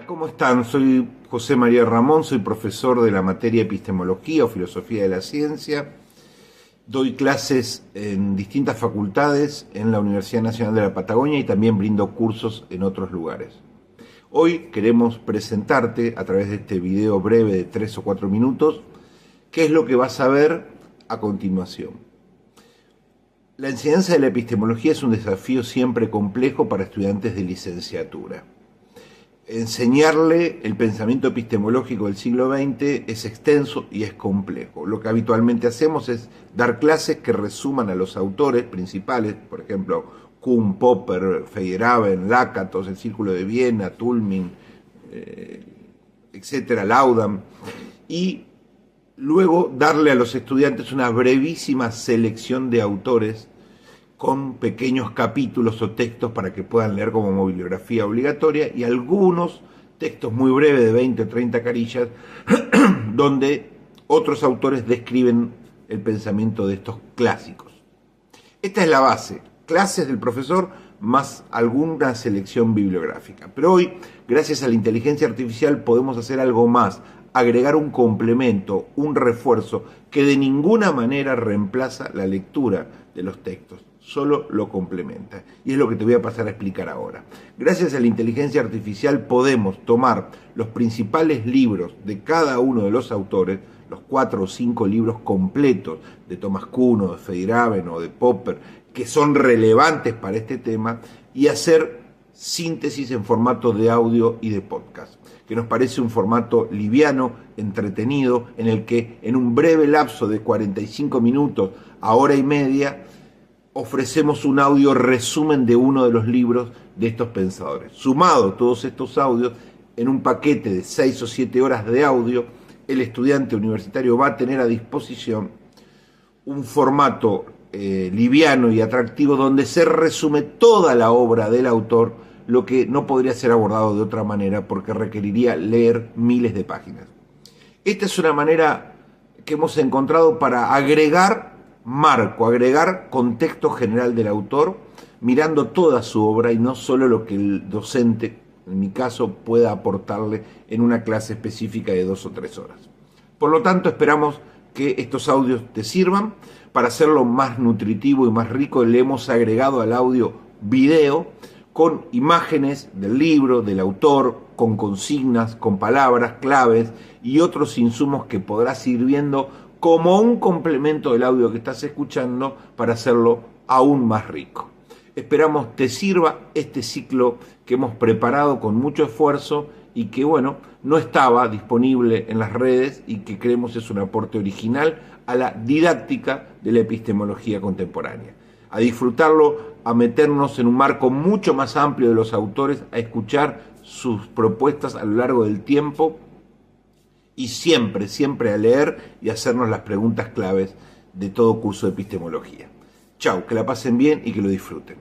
¿Cómo están? Soy José María Ramón, soy profesor de la materia Epistemología o Filosofía de la Ciencia. Doy clases en distintas facultades en la Universidad Nacional de la Patagonia y también brindo cursos en otros lugares. Hoy queremos presentarte a través de este video breve de 3 o 4 minutos qué es lo que vas a ver a continuación. La enseñanza de la epistemología es un desafío siempre complejo para estudiantes de licenciatura. Enseñarle el pensamiento epistemológico del siglo XX es extenso y es complejo. Lo que habitualmente hacemos es dar clases que resuman a los autores principales, por ejemplo, Kuhn, Popper, Feyerabend, Lakatos, el Círculo de Viena, Toulmin, etcétera, Laudam, y luego darle a los estudiantes una brevísima selección de autores con pequeños capítulos o textos para que puedan leer como bibliografía obligatoria y algunos textos muy breves de 20 o 30 carillas donde otros autores describen el pensamiento de estos clásicos. Esta es la base, clases del profesor más alguna selección bibliográfica. Pero hoy, gracias a la inteligencia artificial, podemos hacer algo más, agregar un complemento, un refuerzo que de ninguna manera reemplaza la lectura de los textos, solo lo complementa. Y es lo que te voy a pasar a explicar ahora. Gracias a la inteligencia artificial podemos tomar los principales libros de cada uno de los autores, los 4 o 5 libros completos de Thomas Kuhn o de Feyerabend o de Popper, que son relevantes para este tema, y hacer síntesis en formato de audio y de podcast, que nos parece un formato liviano, entretenido, en el que en un breve lapso de 45 minutos a hora y media ofrecemos un audio resumen de uno de los libros de estos pensadores. Sumado todos estos audios en un paquete de 6 o 7 horas de audio, el estudiante universitario va a tener a disposición un formato liviano y atractivo donde se resume toda la obra del autor, lo que no podría ser abordado de otra manera porque requeriría leer miles de páginas. Esta es una manera que hemos encontrado para agregar marco, agregar contexto general del autor, mirando toda su obra y no solo lo que el docente, en mi caso, pueda aportarle en una clase específica de 2 o 3 horas. Por lo tanto, esperamos que estos audios te sirvan. Para hacerlo más nutritivo y más rico, le hemos agregado al audio video con imágenes del libro, del autor, con consignas, con palabras claves y otros insumos que podrás ir viendo como un complemento del audio que estás escuchando para hacerlo aún más rico. Esperamos te sirva este ciclo que hemos preparado con mucho esfuerzo y que, no estaba disponible en las redes y que creemos es un aporte original a la didáctica de la epistemología contemporánea. A disfrutarlo, a meternos en un marco mucho más amplio de los autores, a escuchar sus propuestas a lo largo del tiempo y siempre a leer y hacernos las preguntas claves de todo curso de epistemología. Chau, que la pasen bien y que lo disfruten.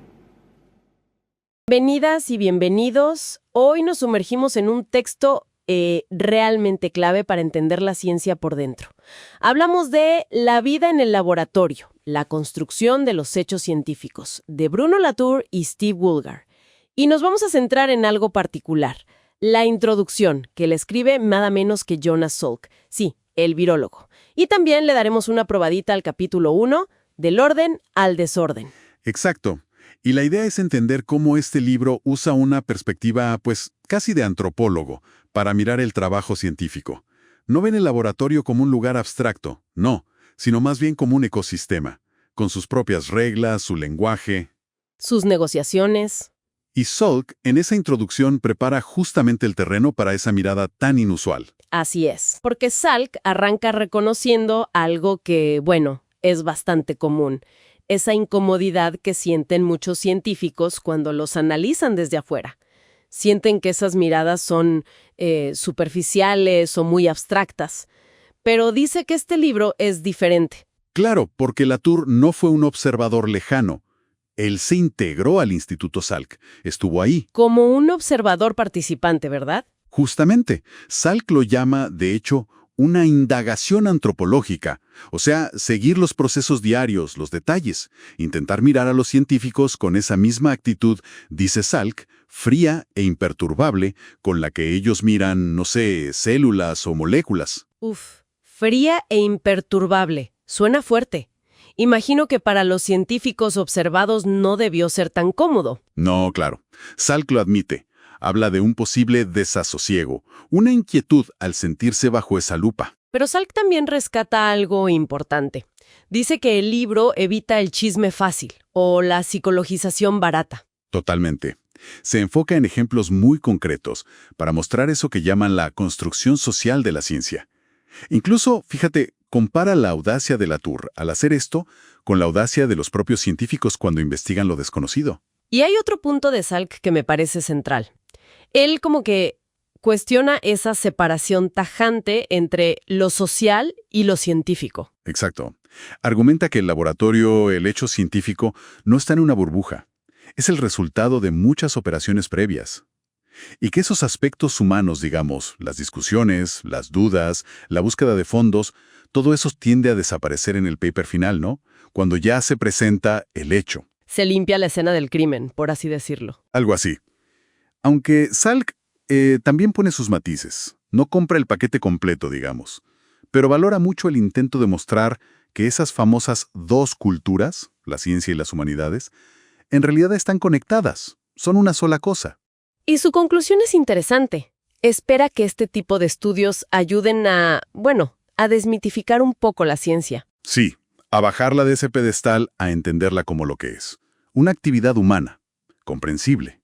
Bienvenidas y bienvenidos. Hoy nos sumergimos en un texto realmente clave para entender la ciencia por dentro. Hablamos de La vida en el laboratorio, la construcción de los hechos científicos, de Bruno Latour y Steve Woolgar. Y nos vamos a centrar en algo particular, la introducción, que le escribe nada menos que Jonas Salk, sí, el virólogo. Y también le daremos una probadita al capítulo 1, del orden al desorden. Exacto. Y la idea es entender cómo este libro usa una perspectiva, casi de antropólogo, para mirar el trabajo científico. No ven el laboratorio como un lugar abstracto, no, sino más bien como un ecosistema, con sus propias reglas, su lenguaje. Sus negociaciones. Y Salk, en esa introducción, prepara justamente el terreno para esa mirada tan inusual. Así es, porque Salk arranca reconociendo algo que, es bastante común. Esa incomodidad que sienten muchos científicos cuando los analizan desde afuera. Sienten que esas miradas son superficiales o muy abstractas. Pero dice que este libro es diferente. Claro, porque Latour no fue un observador lejano. Él se integró al Instituto Salk, estuvo ahí. Como un observador participante, ¿verdad? Justamente, Salk lo llama, de hecho, una indagación antropológica, o sea, seguir los procesos diarios, los detalles, intentar mirar a los científicos con esa misma actitud, dice Salk, fría e imperturbable, con la que ellos miran, no sé, células o moléculas. Uf, fría e imperturbable. Suena fuerte. Imagino que para los científicos observados no debió ser tan cómodo. No, claro. Salk lo admite. Habla de un posible desasosiego, una inquietud al sentirse bajo esa lupa. Pero Salk también rescata algo importante. Dice que el libro evita el chisme fácil o la psicologización barata. Totalmente. Se enfoca en ejemplos muy concretos para mostrar eso que llaman la construcción social de la ciencia. Incluso, fíjate, compara la audacia de Latour al hacer esto con la audacia de los propios científicos cuando investigan lo desconocido. Y hay otro punto de Salk que me parece central. Él como que cuestiona esa separación tajante entre lo social y lo científico. Exacto. Argumenta que el laboratorio, el hecho científico, no está en una burbuja. Es el resultado de muchas operaciones previas. Y que esos aspectos humanos, digamos, las discusiones, las dudas, la búsqueda de fondos, todo eso tiende a desaparecer en el paper final, ¿no? Cuando ya se presenta el hecho. Se limpia la escena del crimen, por así decirlo. Algo así. Aunque Salk también pone sus matices. No compra el paquete completo, digamos. Pero valora mucho el intento de mostrar que esas famosas dos culturas, la ciencia y las humanidades, en realidad están conectadas. Son una sola cosa. Y su conclusión es interesante. Espera que este tipo de estudios ayuden a desmitificar un poco la ciencia. Sí, a bajarla de ese pedestal a entenderla como lo que es. Una actividad humana, comprensible.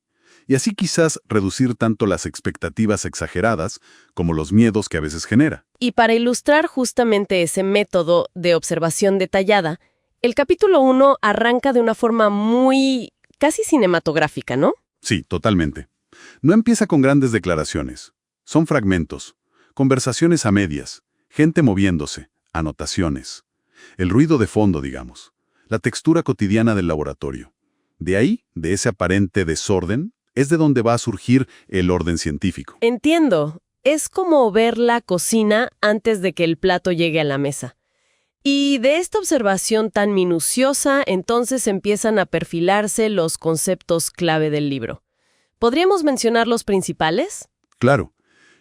Y así quizás reducir tanto las expectativas exageradas como los miedos que a veces genera. Y para ilustrar justamente ese método de observación detallada, el capítulo 1 arranca de una forma muy casi cinematográfica, ¿no? Sí, totalmente. No empieza con grandes declaraciones. Son fragmentos, conversaciones a medias, gente moviéndose, anotaciones. El ruido de fondo, digamos. La textura cotidiana del laboratorio. De ahí, de ese aparente desorden, es de donde va a surgir el orden científico. Entiendo. Es como ver la cocina antes de que el plato llegue a la mesa. Y de esta observación tan minuciosa, entonces empiezan a perfilarse los conceptos clave del libro. ¿Podríamos mencionar los principales? Claro.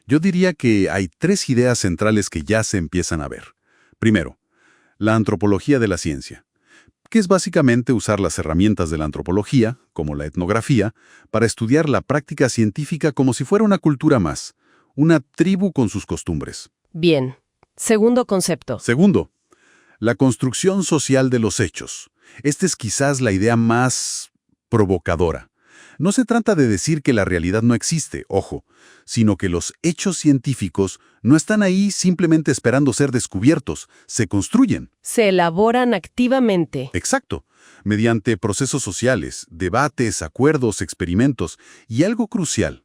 Yo diría que hay 3 ideas centrales que ya se empiezan a ver. Primero, la antropología de la ciencia, que es básicamente usar las herramientas de la antropología, como la etnografía, para estudiar la práctica científica como si fuera una cultura más, una tribu con sus costumbres. Bien. Segundo concepto. Segundo, la construcción social de los hechos. Esta es quizás la idea más provocadora. No se trata de decir que la realidad no existe, ojo, sino que los hechos científicos no están ahí simplemente esperando ser descubiertos, se construyen. Se elaboran activamente. Exacto, mediante procesos sociales, debates, acuerdos, experimentos y algo crucial,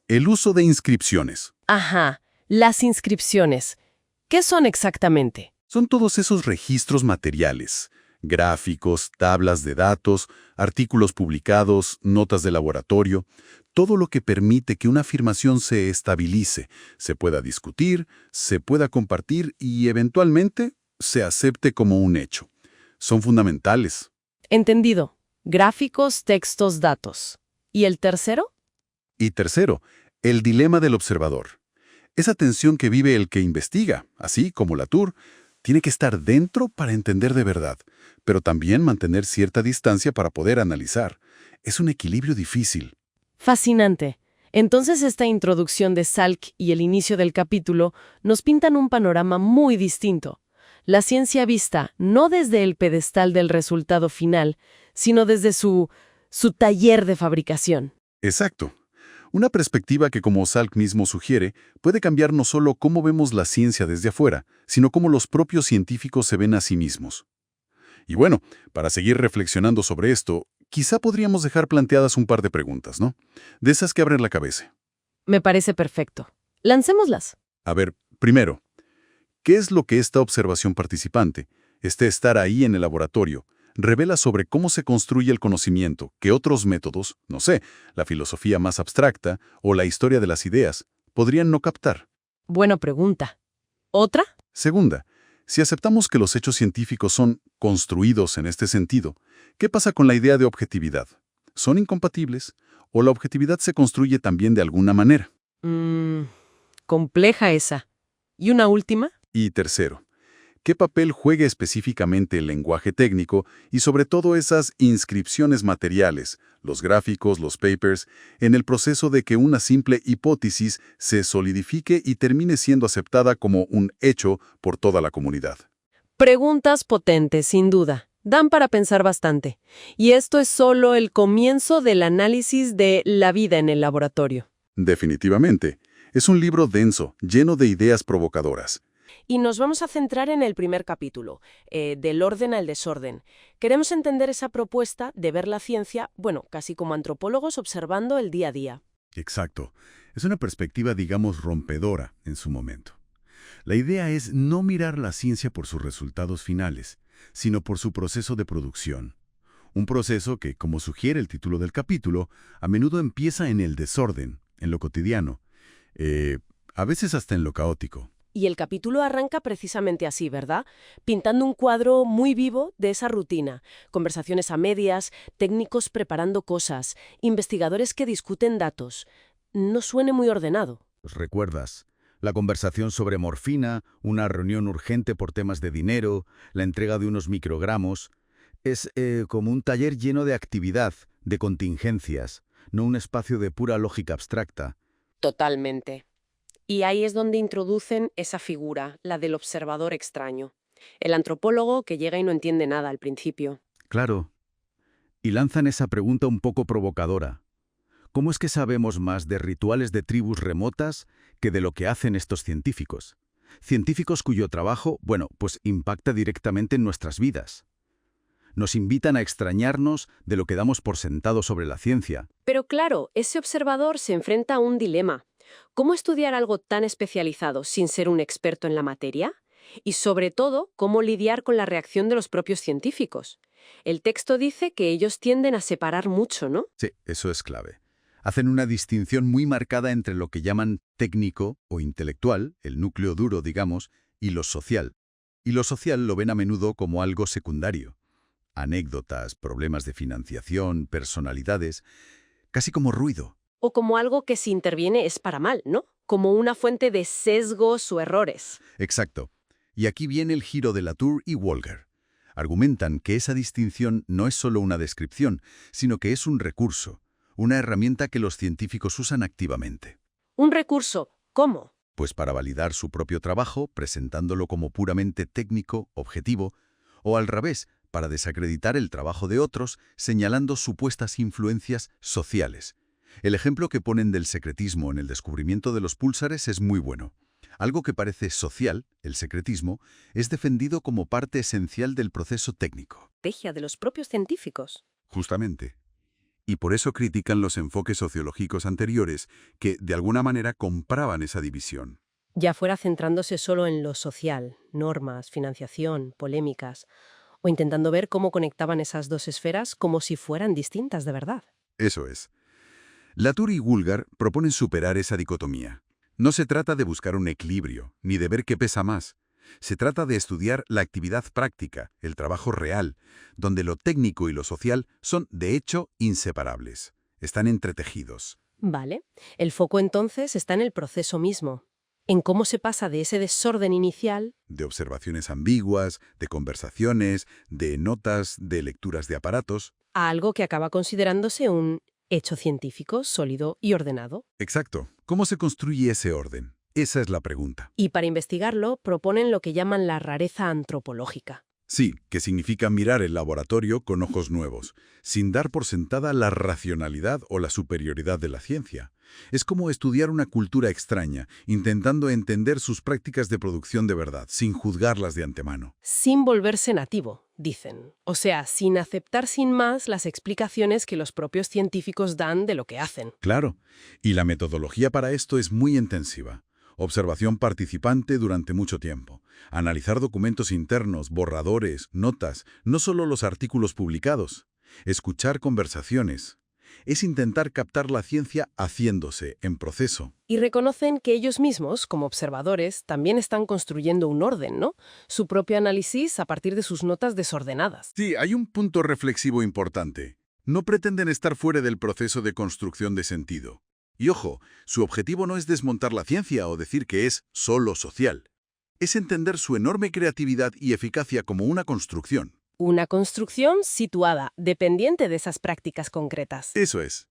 el uso de inscripciones. Ajá, las inscripciones. ¿Qué son exactamente? Son todos esos registros materiales, gráficos, tablas de datos, artículos publicados, notas de laboratorio, todo lo que permite que una afirmación se estabilice, se pueda discutir, se pueda compartir y eventualmente se acepte como un hecho. Son fundamentales. Entendido. Gráficos, textos, datos. ¿Y el tercero? Y tercero, el dilema del observador. Esa tensión que vive el que investiga, así como Latour, tiene que estar dentro para entender de verdad, pero también mantener cierta distancia para poder analizar. Es un equilibrio difícil. Fascinante. Entonces esta introducción de Salk y el inicio del capítulo nos pintan un panorama muy distinto. La ciencia vista no desde el pedestal del resultado final, sino desde su taller de fabricación. Exacto. Una perspectiva que, como Salk mismo sugiere, puede cambiar no solo cómo vemos la ciencia desde afuera, sino cómo los propios científicos se ven a sí mismos. Y bueno, para seguir reflexionando sobre esto, quizá podríamos dejar planteadas un par de preguntas, ¿no? De esas que abren la cabeza. Me parece perfecto. Lancémoslas. A ver, primero, ¿qué es lo que esta observación participante, este estar ahí en el laboratorio, revela sobre cómo se construye el conocimiento que otros métodos, no sé, la filosofía más abstracta o la historia de las ideas, podrían no captar? Buena pregunta. ¿Otra? Segunda, si aceptamos que los hechos científicos son construidos en este sentido, ¿qué pasa con la idea de objetividad? ¿Son incompatibles o la objetividad se construye también de alguna manera? Compleja esa. ¿Y una última? Y tercero, ¿qué papel juega específicamente el lenguaje técnico y sobre todo esas inscripciones materiales, los gráficos, los papers, en el proceso de que una simple hipótesis se solidifique y termine siendo aceptada como un hecho por toda la comunidad? Preguntas potentes, sin duda. Dan para pensar bastante. Y esto es solo el comienzo del análisis de la vida en el laboratorio. Definitivamente. Es un libro denso, lleno de ideas provocadoras. Y nos vamos a centrar en el primer capítulo, del orden al desorden. Queremos entender esa propuesta de ver la ciencia, bueno, casi como antropólogos observando el día a día. Exacto. Es una perspectiva, digamos, rompedora en su momento. La idea es no mirar la ciencia por sus resultados finales, sino por su proceso de producción. Un proceso que, como sugiere el título del capítulo, a menudo empieza en el desorden, en lo cotidiano, a veces hasta en lo caótico. Y el capítulo arranca precisamente así, ¿verdad? Pintando un cuadro muy vivo de esa rutina. Conversaciones a medias, técnicos preparando cosas, investigadores que discuten datos. No suene muy ordenado. ¿Recuerdas? La conversación sobre morfina, una reunión urgente por temas de dinero, la entrega de unos microgramos. Es como un taller lleno de actividad, de contingencias, no un espacio de pura lógica abstracta. Totalmente. Y ahí es donde introducen esa figura, la del observador extraño. El antropólogo que llega y no entiende nada al principio. Claro. Y lanzan esa pregunta un poco provocadora. ¿Cómo es que sabemos más de rituales de tribus remotas que de lo que hacen estos científicos? Científicos cuyo trabajo, bueno, pues impacta directamente en nuestras vidas. Nos invitan a extrañarnos de lo que damos por sentado sobre la ciencia. Pero claro, ese observador se enfrenta a un dilema. ¿Cómo estudiar algo tan especializado sin ser un experto en la materia? Y sobre todo, ¿cómo lidiar con la reacción de los propios científicos? El texto dice que ellos tienden a separar mucho, ¿no? Sí, eso es clave. Hacen una distinción muy marcada entre lo que llaman técnico o intelectual, el núcleo duro, digamos, y lo social. Y lo social lo ven a menudo como algo secundario. Anécdotas, problemas de financiación, personalidades, casi como ruido. O como algo que si interviene es para mal, ¿no? Como una fuente de sesgos o errores. Exacto. Y aquí viene el giro de Latour y Wolger. Argumentan que esa distinción no es solo una descripción, sino que es un recurso, una herramienta que los científicos usan activamente. Un recurso, ¿cómo? Pues para validar su propio trabajo, presentándolo como puramente técnico, objetivo, o al revés, para desacreditar el trabajo de otros, señalando supuestas influencias sociales. El ejemplo que ponen del secretismo en el descubrimiento de los púlsares es muy bueno. Algo que parece social, el secretismo, es defendido como parte esencial del proceso técnico. Estrategia de los propios científicos. Justamente. Y por eso critican los enfoques sociológicos anteriores que, de alguna manera, compraban esa división. Ya fuera centrándose solo en lo social, normas, financiación, polémicas, o intentando ver cómo conectaban esas dos esferas como si fueran distintas de verdad. Eso es. Latour y Woolgar proponen superar esa dicotomía. No se trata de buscar un equilibrio, ni de ver qué pesa más. Se trata de estudiar la actividad práctica, el trabajo real, donde lo técnico y lo social son, de hecho, inseparables. Están entretejidos. Vale. El foco entonces está en el proceso mismo, en cómo se pasa de ese desorden inicial De observaciones ambiguas, de conversaciones, de notas, de lecturas de aparatos. a algo que acaba considerándose un hecho científico sólido y ordenado. Exacto. ¿Cómo se construye ese orden? Esa es la pregunta. Y para investigarlo proponen lo que llaman la rareza antropológica. Sí, que significa mirar el laboratorio con ojos nuevos, sin dar por sentada la racionalidad o la superioridad de la ciencia. Es como estudiar una cultura extraña, intentando entender sus prácticas de producción de verdad, sin juzgarlas de antemano. Sin volverse nativo, dicen. O sea, sin aceptar sin más las explicaciones que los propios científicos dan de lo que hacen. Claro, y la metodología para esto es muy intensiva. Observación participante durante mucho tiempo. Analizar documentos internos, borradores, notas, no solo los artículos publicados. Escuchar conversaciones. Es intentar captar la ciencia haciéndose, en proceso. Y reconocen que ellos mismos, como observadores, también están construyendo un orden, ¿no? Su propio análisis a partir de sus notas desordenadas. Sí, hay un punto reflexivo importante. No pretenden estar fuera del proceso de construcción de sentido. Y ojo, su objetivo no es desmontar la ciencia o decir que es solo social. Es entender su enorme creatividad y eficacia como una construcción. Una construcción situada, dependiente de esas prácticas concretas. Eso es.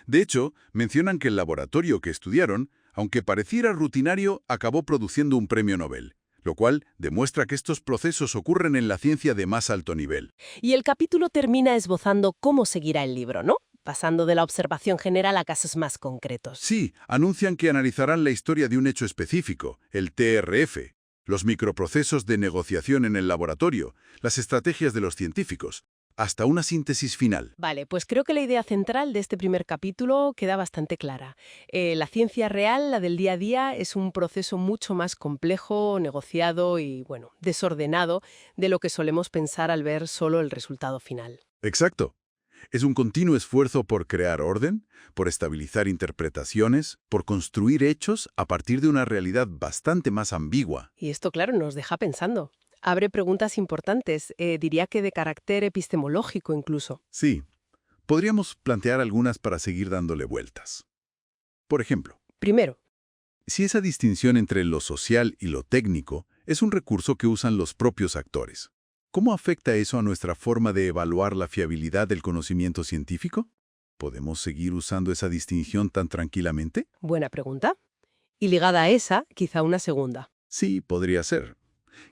De hecho, mencionan que el laboratorio que estudiaron, aunque pareciera rutinario, acabó produciendo un premio Nobel, lo cual demuestra que estos procesos ocurren en la ciencia de más alto nivel. Y el capítulo termina esbozando cómo seguirá el libro, ¿no? Pasando de la observación general a casos más concretos. Sí, anuncian que analizarán la historia de un hecho específico, el TRF, los microprocesos de negociación en el laboratorio, las estrategias de los científicos, hasta una síntesis final. Vale, pues creo que la idea central de este primer capítulo queda bastante clara. La ciencia real, la del día a día, es un proceso mucho más complejo, negociado y, bueno, desordenado de lo que solemos pensar al ver solo el resultado final. Exacto. Es un continuo esfuerzo por crear orden, por estabilizar interpretaciones, por construir hechos a partir de una realidad bastante más ambigua. Y esto, claro, nos deja pensando. Abre preguntas importantes, diría que de carácter epistemológico incluso. Sí, podríamos plantear algunas para seguir dándole vueltas. Por ejemplo, Primero, si esa distinción entre lo social y lo técnico es un recurso que usan los propios actores, ¿cómo afecta eso a nuestra forma de evaluar la fiabilidad del conocimiento científico? ¿Podemos seguir usando esa distinción tan tranquilamente? buena pregunta. Y ligada a esa, quizá una segunda. Sí, podría ser.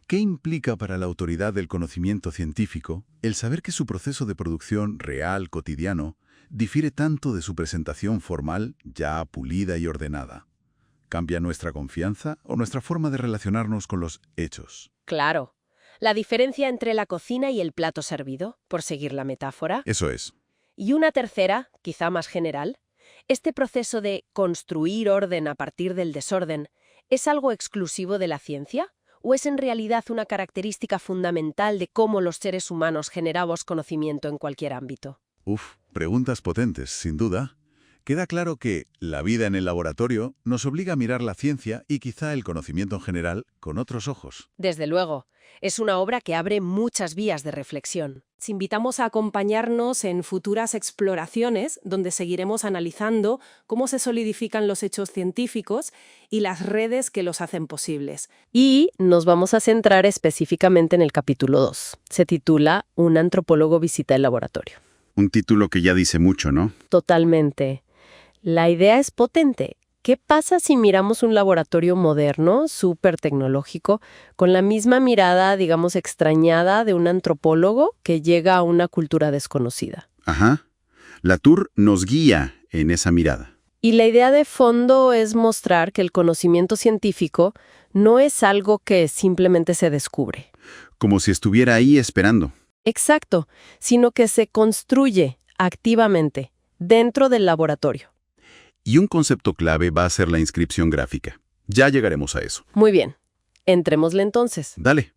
¿Qué implica para la autoridad del conocimiento científico el saber que su proceso de producción real, cotidiano, difiere tanto de su presentación formal, ya pulida y ordenada? ¿Cambia nuestra confianza o nuestra forma de relacionarnos con los hechos? Claro. La diferencia entre la cocina y el plato servido, por seguir la metáfora. Eso es. Y una tercera, quizá más general, este proceso de construir orden a partir del desorden, ¿es algo exclusivo de la ciencia? ¿O es en realidad una característica fundamental de cómo los seres humanos generamos conocimiento en cualquier ámbito? Preguntas potentes, sin duda. Queda claro que la vida en el laboratorio nos obliga a mirar la ciencia y quizá el conocimiento en general con otros ojos. Desde luego, es una obra que abre muchas vías de reflexión. Te invitamos a acompañarnos en futuras exploraciones donde seguiremos analizando cómo se solidifican los hechos científicos y las redes que los hacen posibles. Y nos vamos a centrar específicamente en el capítulo 2. Se titula Un antropólogo visita el laboratorio. Un título que ya dice mucho, ¿no? Totalmente. La idea es potente. ¿Qué pasa si miramos un laboratorio moderno, súper tecnológico, con la misma mirada, digamos, extrañada de un antropólogo que llega a una cultura desconocida? Ajá. Latour nos guía en esa mirada. Y la idea de fondo es mostrar que el conocimiento científico no es algo que simplemente se descubre. Como si estuviera ahí esperando. Exacto, sino que se construye activamente dentro del laboratorio. Y un concepto clave va a ser la inscripción gráfica. Ya llegaremos a eso. Muy bien, entrémosle entonces. Dale.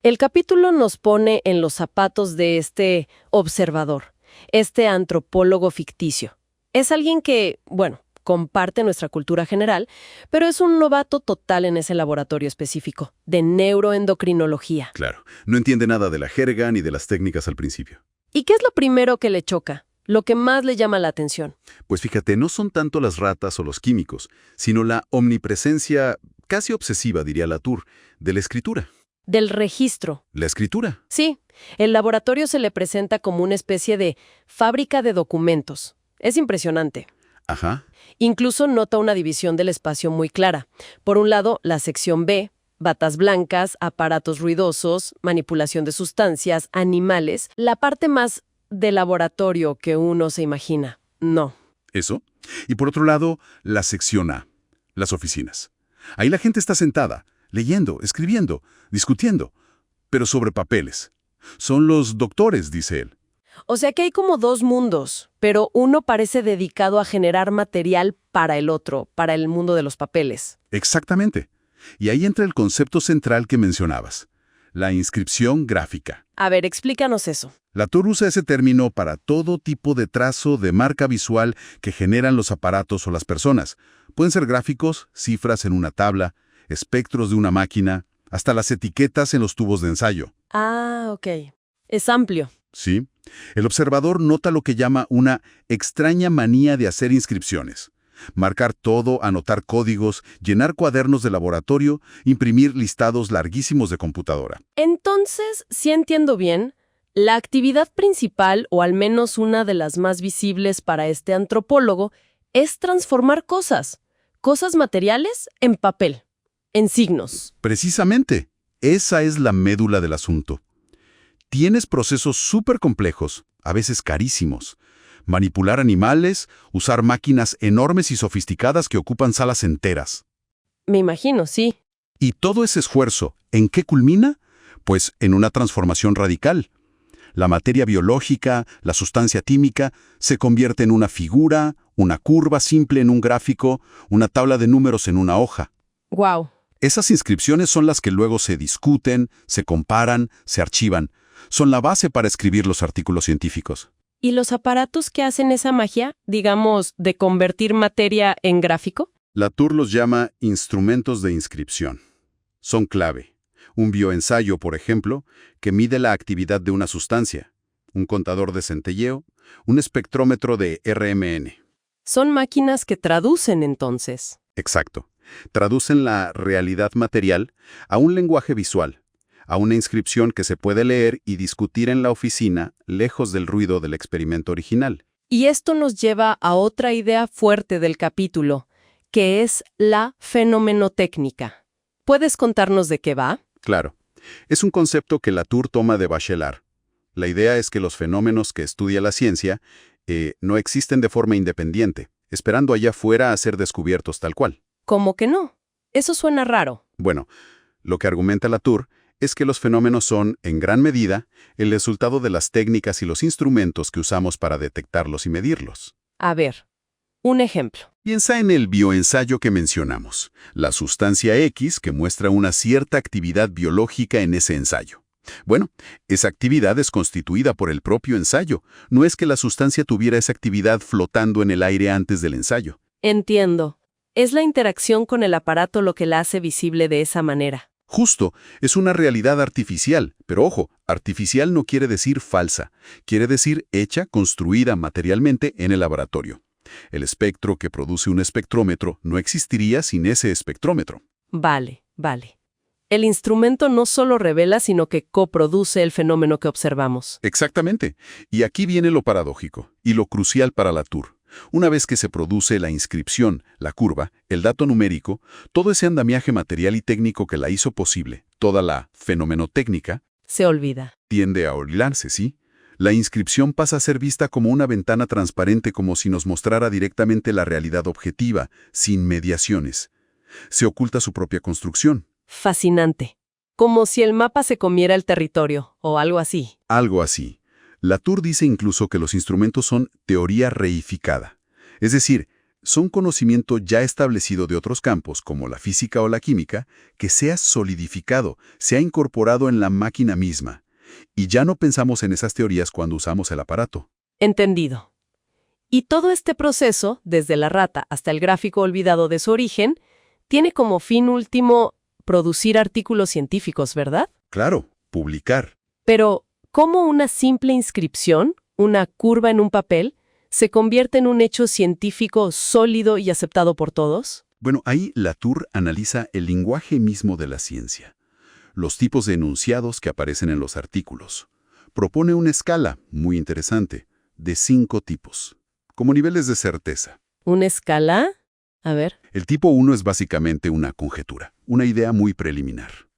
El capítulo nos pone en los zapatos de este observador, este antropólogo ficticio. Es alguien que, bueno, comparte nuestra cultura general, pero es un novato total en ese laboratorio específico, de neuroendocrinología. Claro, no entiende nada de la jerga ni de las técnicas al principio. ¿Y qué es lo primero que le choca? Lo que más le llama la atención. Pues fíjate, no son tanto las ratas o los químicos, sino la omnipresencia, casi obsesiva, diría Latour, de la escritura. Del registro. La escritura. Sí, el laboratorio se le presenta como una especie de fábrica de documentos. Es impresionante. Ajá. Incluso nota una división del espacio muy clara. Por un lado, la sección B, batas blancas, aparatos ruidosos, manipulación de sustancias, animales, la parte más de laboratorio que uno se imagina. No. Eso. Y por otro lado, la sección A, las oficinas. Ahí la gente está sentada, leyendo, escribiendo, discutiendo, pero sobre papeles. Son los doctores, dice él. O sea que hay como dos mundos, pero uno parece dedicado a generar material para el otro, para el mundo de los papeles. Exactamente. Y ahí entra el concepto central que mencionabas, la inscripción gráfica. A ver, explícanos eso. Latour usa ese término para todo tipo de trazo de marca visual que generan los aparatos o las personas. Pueden ser gráficos, cifras en una tabla, espectros de una máquina, hasta las etiquetas en los tubos de ensayo. Ah, ok. Es amplio. ¿Sí? El observador nota lo que llama una extraña manía de hacer inscripciones. Marcar todo, anotar códigos, llenar cuadernos de laboratorio, imprimir listados larguísimos de computadora. Entonces, si entiendo bien, la actividad principal, o al menos una de las más visibles para este antropólogo, es transformar cosas materiales en papel, en signos. Precisamente, esa es la médula del asunto. Tienes procesos súper complejos, a veces carísimos. Manipular animales, usar máquinas enormes y sofisticadas que ocupan salas enteras. Me imagino, sí. Y todo ese esfuerzo, ¿en qué culmina? Pues en una transformación radical. La materia biológica, la sustancia química, se convierte en una figura, una curva simple en un gráfico, una tabla de números en una hoja. Wow. Esas inscripciones son las que luego se discuten, se comparan, se archivan. Son la base para escribir los artículos científicos. ¿Y los aparatos que hacen esa magia, digamos, de convertir materia en gráfico? Latour los llama instrumentos de inscripción. Son clave. Un bioensayo, por ejemplo, que mide la actividad de una sustancia. Un contador de centelleo, un espectrómetro de RMN. Son máquinas que traducen, entonces. Exacto. Traducen la realidad material a un lenguaje visual, a una inscripción que se puede leer y discutir en la oficina, lejos del ruido del experimento original. Y esto nos lleva a otra idea fuerte del capítulo, que es la fenomenotécnica. ¿Puedes contarnos de qué va? Claro. Es un concepto que Latour toma de Bachelard. La idea es que los fenómenos que estudia la ciencia no existen de forma independiente, esperando allá afuera a ser descubiertos tal cual. ¿Cómo que no? Eso suena raro. Bueno, lo que argumenta Latour es que los fenómenos son, en gran medida, el resultado de las técnicas y los instrumentos que usamos para detectarlos y medirlos. A ver, un ejemplo. Piensa en el bioensayo que mencionamos, la sustancia X que muestra una cierta actividad biológica en ese ensayo. Bueno, esa actividad es constituida por el propio ensayo, no es que la sustancia tuviera esa actividad flotando en el aire antes del ensayo. Entiendo. Es la interacción con el aparato lo que la hace visible de esa manera. Justo, es una realidad artificial, pero ojo, artificial no quiere decir falsa, quiere decir hecha, construida materialmente en el laboratorio. El espectro que produce un espectrómetro no existiría sin ese espectrómetro. Vale. El instrumento no solo revela, sino que coproduce el fenómeno que observamos. Exactamente. Y aquí viene lo paradójico, y lo crucial para Latour. Una vez que se produce la inscripción, la curva, el dato numérico, todo ese andamiaje material y técnico que la hizo posible, toda la fenomenotécnica, Se olvida. tiende a olvidarse, ¿sí? La inscripción pasa a ser vista como una ventana transparente, como si nos mostrara directamente la realidad objetiva, sin mediaciones. Se oculta su propia construcción. Fascinante. Como si el mapa se comiera el territorio, o algo así. Algo así. Latour dice incluso que los instrumentos son teoría reificada. Es decir, son conocimiento ya establecido de otros campos, como la física o la química, que se ha solidificado, se ha incorporado en la máquina misma. Y ya no pensamos en esas teorías cuando usamos el aparato. Entendido. Y todo este proceso, desde la rata hasta el gráfico olvidado de su origen, tiene como fin último producir artículos científicos, ¿verdad? Claro, publicar. Pero, ¿cómo una simple inscripción, una curva en un papel, se convierte en un hecho científico sólido y aceptado por todos? Bueno, ahí Latour analiza el lenguaje mismo de la ciencia, los tipos de enunciados que aparecen en los artículos. Propone una escala, muy interesante, de 5 tipos, como niveles de certeza. ¿Una escala? A ver. El tipo 1 es básicamente una conjetura, una idea muy preliminar.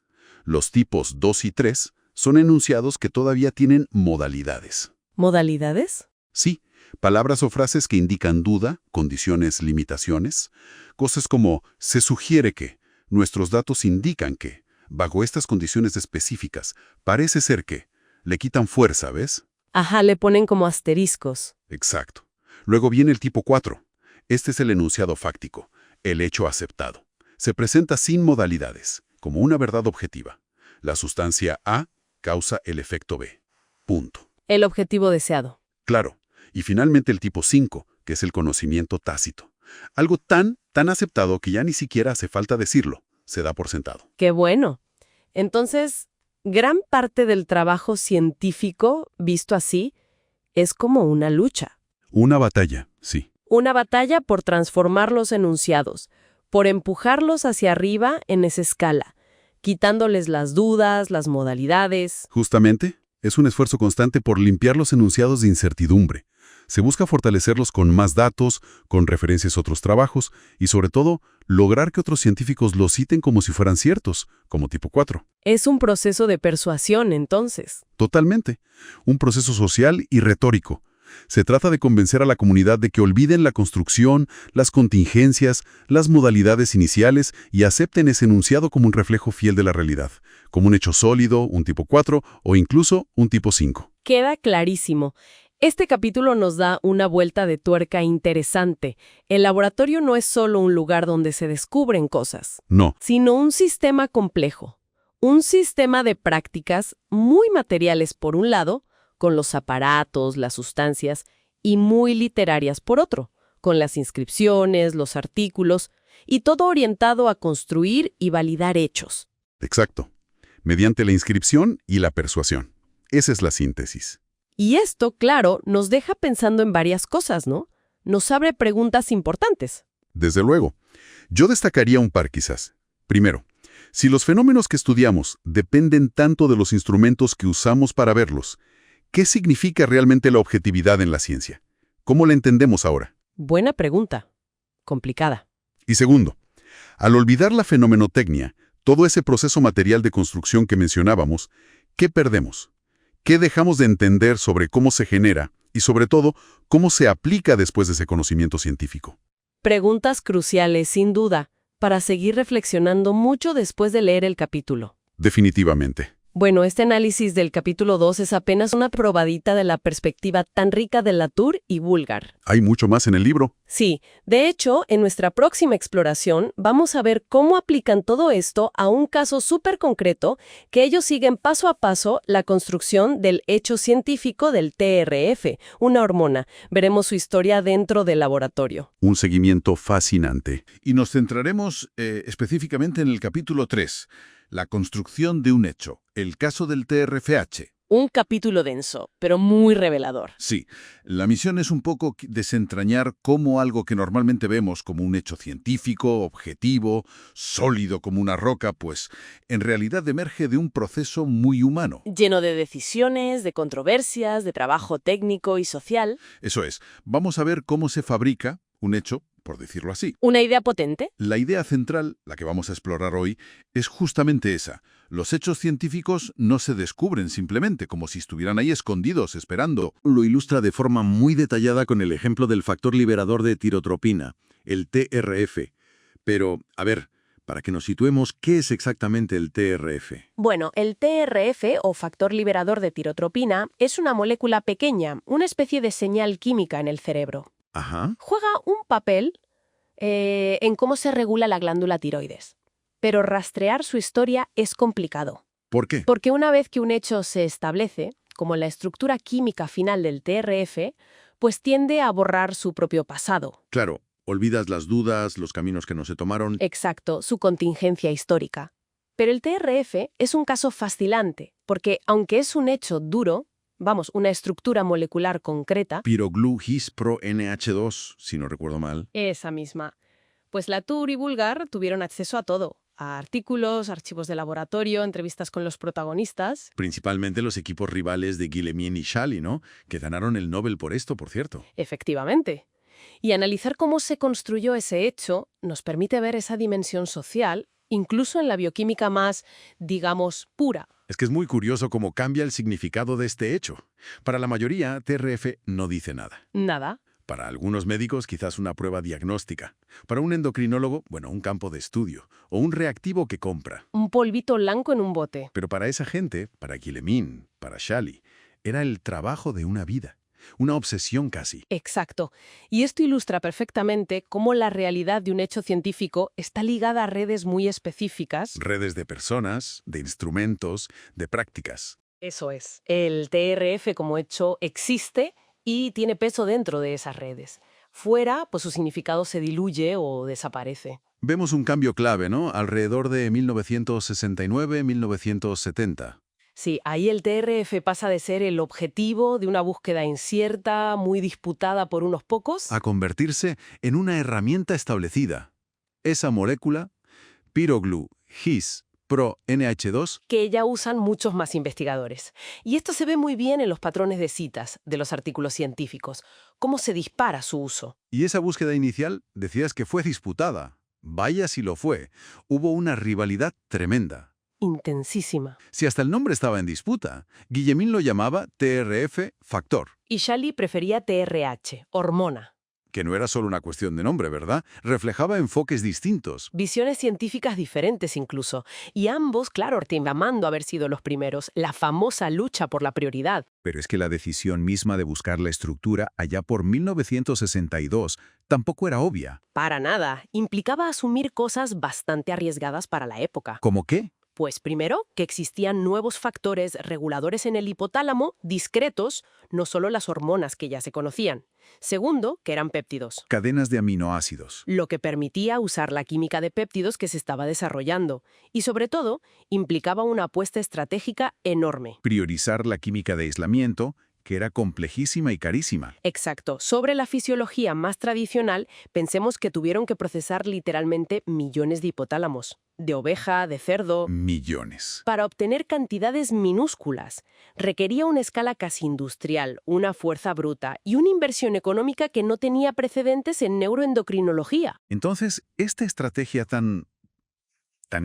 Los tipos 2 y 3 son enunciados que todavía tienen modalidades. ¿Modalidades? Sí, palabras o frases que indican duda, condiciones, limitaciones. Cosas como, se sugiere que, nuestros datos indican que, bajo estas condiciones específicas, parece ser que, le quitan fuerza, ¿ves? Ajá, le ponen como asteriscos. Exacto. Luego viene el tipo 4. Este es el enunciado fáctico, el hecho aceptado. Se presenta sin modalidades, como una verdad objetiva. La sustancia A causa el efecto B. Punto. El objetivo deseado. Claro. Y finalmente el tipo 5, que es el conocimiento tácito. Algo tan aceptado que ya ni siquiera hace falta decirlo. Se da por sentado. ¡Qué bueno! Entonces, gran parte del trabajo científico, visto así, es como una lucha. Una batalla, sí. Una batalla por transformar los enunciados, por empujarlos hacia arriba en esa escala, quitándoles las dudas, las modalidades. Justamente, es un esfuerzo constante por limpiar los enunciados de incertidumbre. Se busca fortalecerlos con más datos, con referencias a otros trabajos y, sobre todo, lograr que otros científicos los citen como si fueran ciertos, como tipo 4. Es un proceso de persuasión, entonces. Totalmente. Un proceso social y retórico. Se trata de convencer a la comunidad de que olviden la construcción, las contingencias, las modalidades iniciales y acepten ese enunciado como un reflejo fiel de la realidad, como un hecho sólido, un tipo 4 o incluso un tipo 5. Queda clarísimo. Este capítulo nos da una vuelta de tuerca interesante. El laboratorio no es solo un lugar donde se descubren cosas, No, sino un sistema complejo. Un sistema de prácticas muy materiales por un lado, con los aparatos, las sustancias, y muy literarias por otro, con las inscripciones, los artículos, y todo orientado a construir y validar hechos. exacto. Mediante la inscripción y la persuasión. Esa es la síntesis. Y esto, claro, nos deja pensando en varias cosas, ¿no? Nos abre preguntas importantes. Desde luego. Yo destacaría un par quizás. Primero, si los fenómenos que estudiamos dependen tanto de los instrumentos que usamos para verlos, ¿qué significa realmente la objetividad en la ciencia? ¿Cómo la entendemos ahora? Buena pregunta. Complicada. Y segundo, al olvidar la fenomenotecnia, todo ese proceso material de construcción que mencionábamos, ¿qué perdemos? ¿Qué dejamos de entender sobre cómo se genera y, sobre todo, cómo se aplica después de ese conocimiento científico? Preguntas cruciales, sin duda, para seguir reflexionando mucho después de leer el capítulo. Definitivamente. Bueno, este análisis del capítulo 2 es apenas una probadita de la perspectiva tan rica de Latour y Bulgar. Hay mucho más en el libro. Sí, de hecho, en nuestra próxima exploración vamos a ver cómo aplican todo esto a un caso súper concreto que ellos siguen paso a paso la construcción del hecho científico del TRF, una hormona. Veremos su historia dentro del laboratorio. Un seguimiento fascinante. Y nos centraremos específicamente en el capítulo 3, la construcción de un hecho, el caso del TRFH. Un capítulo denso, pero muy revelador. Sí, la misión es un poco desentrañar cómo algo que normalmente vemos como un hecho científico, objetivo, sólido como una roca, pues en realidad emerge de un proceso muy humano. Lleno de decisiones, de controversias, de trabajo técnico y social. Eso es, vamos a ver cómo se fabrica un hecho, por decirlo así. ¿Una idea potente? La idea central, la que vamos a explorar hoy, es justamente esa. Los hechos científicos no se descubren simplemente como si estuvieran ahí escondidos, esperando. Lo ilustra de forma muy detallada con el ejemplo del factor liberador de tirotropina, el TRF. Pero, a ver, para que nos situemos, ¿qué es exactamente el TRF? Bueno, el TRF, o factor liberador de tirotropina, es una molécula pequeña, una especie de señal química en el cerebro. Ajá. Juega un papel en cómo se regula la glándula tiroides. Pero rastrear su historia es complicado. ¿Por qué? Porque una vez que un hecho se establece, como la estructura química final del TRF, pues tiende a borrar su propio pasado. Claro, olvidas las dudas, los caminos que no se tomaron. Exacto, su contingencia histórica. Pero el TRF es un caso fascinante, porque aunque es un hecho duro, vamos, una estructura molecular concreta. Piroglu His Pro NH2, si no recuerdo mal. Esa misma. Pues Latour y Bulgar tuvieron acceso a todo. A artículos, archivos de laboratorio, entrevistas con los protagonistas. Principalmente los equipos rivales de Guillemien y Schally, ¿no? Que ganaron el Nobel por esto, por cierto. Efectivamente. Y analizar cómo se construyó ese hecho nos permite ver esa dimensión social, incluso en la bioquímica más, digamos, pura. Es que es muy curioso cómo cambia el significado de este hecho. Para la mayoría, TRF no dice nada. Nada. Para algunos médicos, quizás una prueba diagnóstica. Para un endocrinólogo, bueno, un campo de estudio. O un reactivo que compra. Un polvito blanco en un bote. Pero para esa gente, para Guillemien, para Schally, era el trabajo de una vida. una obsesión casi. Exacto. Y esto ilustra perfectamente cómo la realidad de un hecho científico está ligada a redes muy específicas. Redes de personas, de instrumentos, de prácticas. Eso es. El TRF como hecho existe y tiene peso dentro de esas redes. Fuera, pues su significado se diluye o desaparece. Vemos un cambio clave, ¿no? Alrededor de 1969-1970. Sí, ahí el TRF pasa de ser el objetivo de una búsqueda incierta, muy disputada por unos pocos, A convertirse en una herramienta establecida. Esa molécula, Pyroglu His Pro NH2, que ya usan muchos más investigadores. Y esto se ve muy bien en los patrones de citas de los artículos científicos, cómo se dispara su uso. y esa búsqueda inicial decías que fue disputada. Vaya si lo fue. Hubo una rivalidad tremenda. Intensísima. Si hasta el nombre estaba en disputa, Guillemin lo llamaba TRF factor, Y Shally prefería TRH, hormona. que no era solo una cuestión de nombre, ¿verdad? Reflejaba enfoques distintos. Visiones científicas diferentes incluso. Y ambos, claro, reclamando haber sido los primeros, la famosa lucha por la prioridad. Pero es que la decisión misma de buscar la estructura allá por 1962 tampoco era obvia. Para nada. Implicaba asumir cosas bastante arriesgadas para la época. ¿Cómo qué? Pues primero, que existían nuevos factores reguladores en el hipotálamo, discretos, no solo las hormonas que ya se conocían. Segundo, que eran péptidos, Cadenas de aminoácidos. lo que permitía usar la química de péptidos que se estaba desarrollando. Y sobre todo, implicaba una apuesta estratégica enorme. Priorizar la química de aislamiento, que era complejísima y carísima. Exacto. Sobre la fisiología más tradicional, pensemos que tuvieron que procesar literalmente millones de hipotálamos. De oveja, de cerdo. Millones. Para obtener cantidades minúsculas, requería una escala casi industrial, una fuerza bruta y una inversión económica que no tenía precedentes en neuroendocrinología. Entonces, esta estrategia tan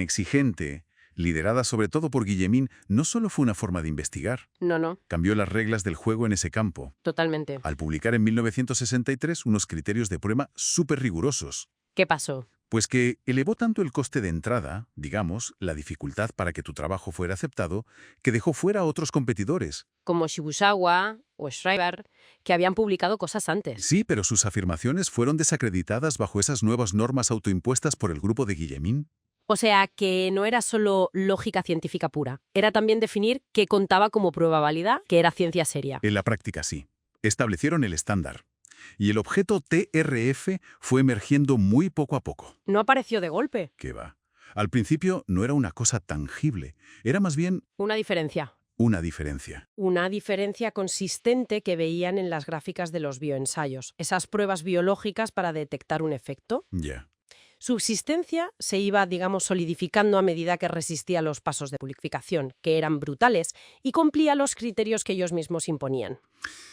exigente, liderada sobre todo por Guillemin, no solo fue una forma de investigar, No, cambió las reglas del juego en ese campo, totalmente. al publicar en 1963 unos criterios de prueba súper rigurosos. ¿Qué pasó? Pues que elevó tanto el coste de entrada, digamos, la dificultad para que tu trabajo fuera aceptado, que dejó fuera a otros competidores. Como Shibusawa o Schreiber, que habían publicado cosas antes. Sí, pero sus afirmaciones fueron desacreditadas bajo esas nuevas normas autoimpuestas por el grupo de Guillemin. O sea, que no era solo lógica científica pura. Era también definir qué contaba como prueba válida, que era ciencia seria. En la práctica sí. Establecieron el estándar. Y el objeto TRF fue emergiendo muy poco a poco. No apareció de golpe. ¿Qué va? Al principio no era una cosa tangible, era más bien Una diferencia. una diferencia. Una diferencia consistente que veían en las gráficas de los bioensayos. Esas pruebas biológicas para detectar un efecto. Ya. Su existencia se iba, digamos, solidificando a medida que resistía los pasos de purificación, que eran brutales, y cumplía los criterios que ellos mismos imponían.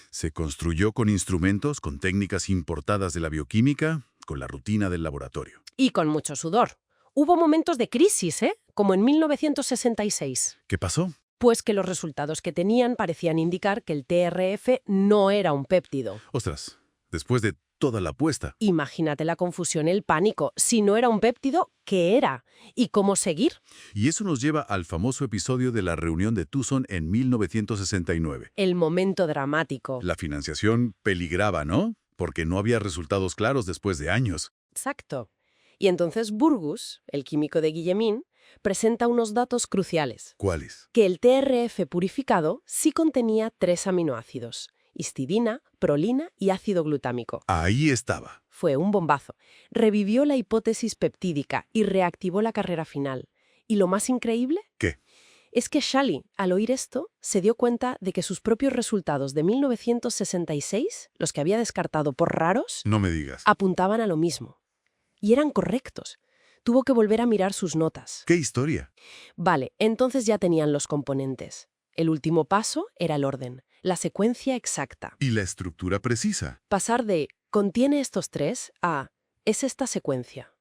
Se construyó con instrumentos, con técnicas importadas de la bioquímica, con la rutina del laboratorio. Y con mucho sudor. Hubo momentos de crisis, como en 1966. ¿Qué pasó? Pues que los resultados que tenían parecían indicar que el TRF no era un péptido. Ostras, después de toda la apuesta. Imagínate la confusión, el pánico. Si no era un péptido, ¿qué era? ¿Y cómo seguir? Y eso nos lleva al famoso episodio de la reunión de Tucson en 1969. El momento dramático. La financiación peligraba, ¿no? Porque no había resultados claros después de años. Exacto. Y entonces Burgos, el químico de Guillemin, presenta unos datos cruciales. ¿Cuáles? Que el TRF purificado sí contenía 3 aminoácidos: histidina, prolina y ácido glutámico. Ahí estaba. Fue un bombazo. Revivió la hipótesis peptídica y reactivó la carrera final. ¿Y lo más increíble? ¿Qué? Es que Shally, al oír esto, se dio cuenta de que sus propios resultados de 1966, los que había descartado por raros, No me digas. apuntaban a lo mismo. Y eran correctos. Tuvo que volver a mirar sus notas. ¿Qué historia? Vale, entonces ya tenían los componentes. El último paso era el orden, la secuencia exacta. Y la estructura precisa. Pasar de «contiene estos 3» a «es esta secuencia».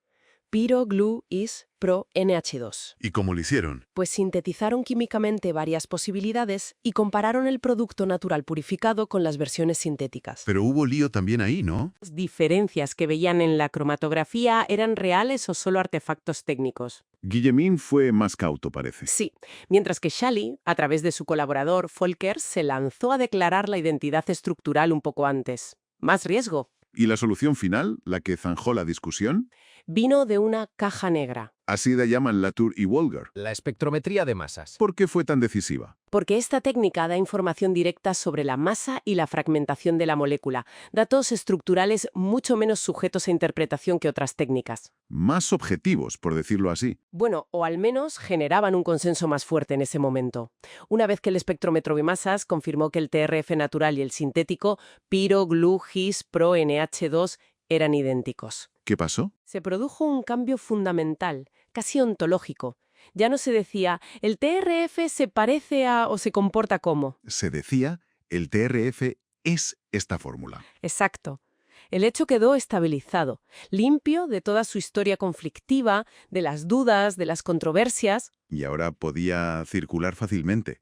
pyrogluis-pro-NH2. ¿Y cómo lo hicieron? Pues sintetizaron químicamente varias posibilidades y compararon el producto natural purificado con las versiones sintéticas. Pero hubo lío también ahí, ¿no? Las diferencias que veían en la cromatografía eran reales o solo artefactos técnicos. Guillemin fue más cauto, parece. Sí, mientras que Schally, a través de su colaborador Volker, se lanzó a declarar la identidad estructural un poco antes. Más riesgo. ¿Y la solución final, la que zanjó la discusión? Vino de una caja negra. Así la llaman Latour y Wolgar. La espectrometría de masas. ¿Por qué fue tan decisiva? Porque esta técnica da información directa sobre la masa y la fragmentación de la molécula, datos estructurales mucho menos sujetos a interpretación que otras técnicas. Más objetivos, por decirlo así. Bueno, o al menos generaban un consenso más fuerte en ese momento. Una vez que el espectrómetro de masas confirmó que el TRF natural y el sintético pyroglu-GIS-pro-NH2 eran idénticos. ¿Qué pasó? Se produjo un cambio fundamental, casi ontológico. Ya no se decía, el TRF se parece a o se comporta como. Se decía, el TRF es esta fórmula. Exacto. El hecho quedó estabilizado, limpio de toda su historia conflictiva, de las dudas, de las controversias. Y ahora podía circular fácilmente.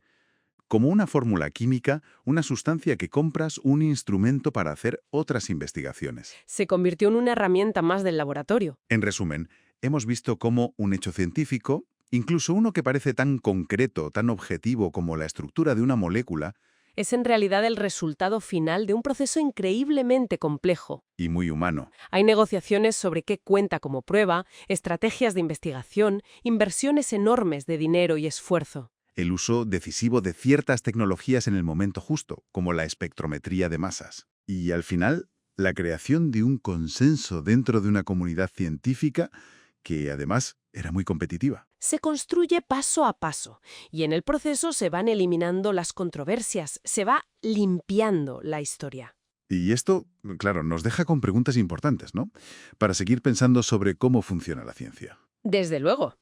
Como una fórmula química, una sustancia que compras, un instrumento para hacer otras investigaciones. Se convirtió en una herramienta más del laboratorio. En resumen, hemos visto cómo un hecho científico, incluso uno que parece tan concreto, tan objetivo como la estructura de una molécula, Es en realidad el resultado final de un proceso increíblemente complejo. y muy humano. Hay negociaciones sobre qué cuenta como prueba, estrategias de investigación, inversiones enormes de dinero y esfuerzo. El uso decisivo de ciertas tecnologías en el momento justo, como la espectrometría de masas. Y al final, la creación de un consenso dentro de una comunidad científica que además era muy competitiva. Se construye paso a paso y en el proceso se van eliminando las controversias, se va limpiando la historia. Y esto, claro, nos deja con preguntas importantes, ¿no? Para seguir pensando sobre cómo funciona la ciencia. Desde luego.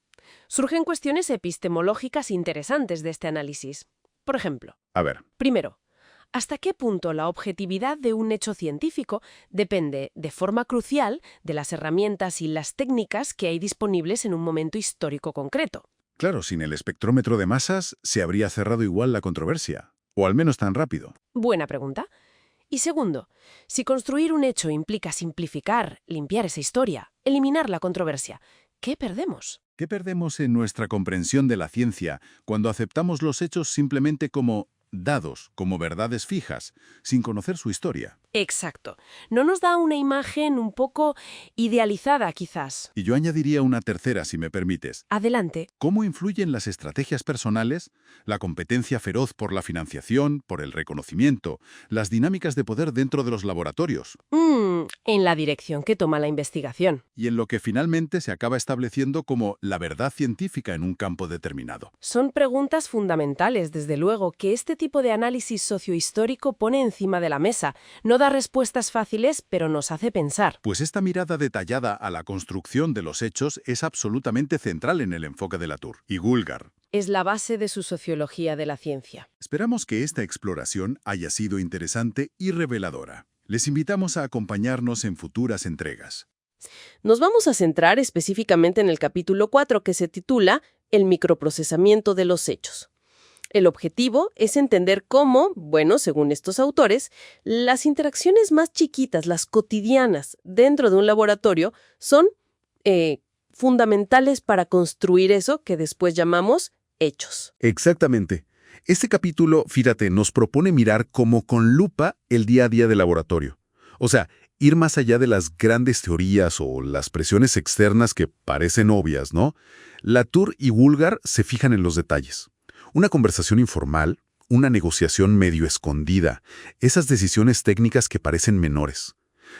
Surgen cuestiones epistemológicas interesantes de este análisis. Por ejemplo, A ver, primero, ¿hasta qué punto la objetividad de un hecho científico depende de forma crucial de las herramientas y las técnicas que hay disponibles en un momento histórico concreto? claro, sin el espectrómetro de masas se habría cerrado igual la controversia, o al menos tan rápido. Buena pregunta. Y segundo, si construir un hecho implica simplificar, limpiar esa historia, eliminar la controversia, ¿qué perdemos? ¿Qué perdemos en nuestra comprensión de la ciencia cuando aceptamos los hechos simplemente como dados, como verdades fijas, sin conocer su historia? Exacto. ¿No nos da una imagen un poco idealizada, quizás? Y yo añadiría una tercera, si me permites. Adelante. ¿Cómo influyen las estrategias personales, la competencia feroz por la financiación, por el reconocimiento, las dinámicas de poder dentro de los laboratorios, En la dirección que toma la investigación. y en lo que finalmente se acaba estableciendo como la verdad científica en un campo determinado? Son preguntas fundamentales, desde luego, que este tipo de análisis sociohistórico pone encima de la mesa. No da respuestas fáciles, pero nos hace pensar. Pues esta mirada detallada a la construcción de los hechos es absolutamente central en el enfoque de Latour y Woolgar. Es la base de su sociología de la ciencia. Esperamos que esta exploración haya sido interesante y reveladora. Les invitamos a acompañarnos en futuras entregas. Nos vamos a centrar específicamente en el capítulo 4, que se titula El microprocesamiento de los hechos. El objetivo es entender cómo, bueno, según estos autores, las interacciones más chiquitas, las cotidianas, dentro de un laboratorio, son fundamentales para construir eso que después llamamos hechos. Exactamente. Este capítulo, fíjate, nos propone mirar como con lupa el día a día del laboratorio. O sea, ir más allá de las grandes teorías o las presiones externas que parecen obvias, ¿no? Latour y Woolgar se fijan en los detalles. Una conversación informal, una negociación medio escondida, esas decisiones técnicas que parecen menores.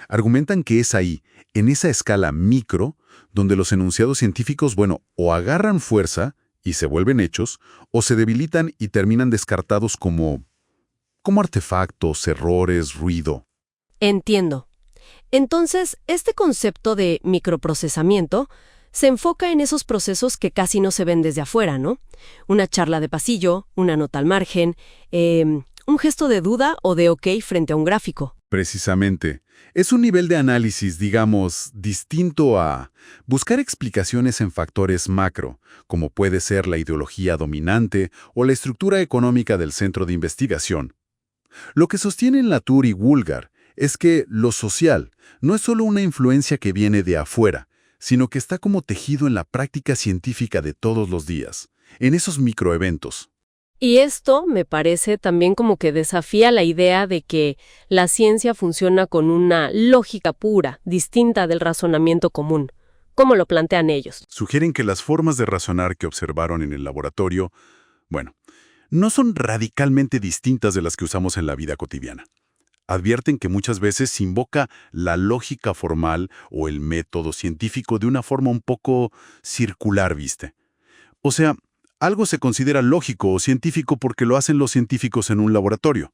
Argumentan que es ahí, en esa escala micro, donde los enunciados científicos, bueno, o agarran fuerza y se vuelven hechos, o se debilitan y terminan descartados como artefactos, errores, ruido. Entiendo. Entonces, este concepto de microprocesamiento se enfoca en esos procesos que casi no se ven desde afuera, ¿no? Una charla de pasillo, una nota al margen, un gesto de duda o de ok frente a un gráfico. Precisamente. Es un nivel de análisis, digamos, distinto a buscar explicaciones en factores macro, como puede ser la ideología dominante o la estructura económica del centro de investigación. Lo que sostienen Latour y Woolgar es que lo social no es solo una influencia que viene de afuera, sino que está como tejido en la práctica científica de todos los días, en esos microeventos. Y esto me parece también como que desafía la idea de que la ciencia funciona con una lógica pura, distinta del razonamiento común, como lo plantean ellos. Sugieren que las formas de razonar que observaron en el laboratorio, bueno, no son radicalmente distintas de las que usamos en la vida cotidiana. Advierten que muchas veces se invoca la lógica formal o el método científico de una forma un poco circular, ¿viste? O sea, algo se considera lógico o científico porque lo hacen los científicos en un laboratorio,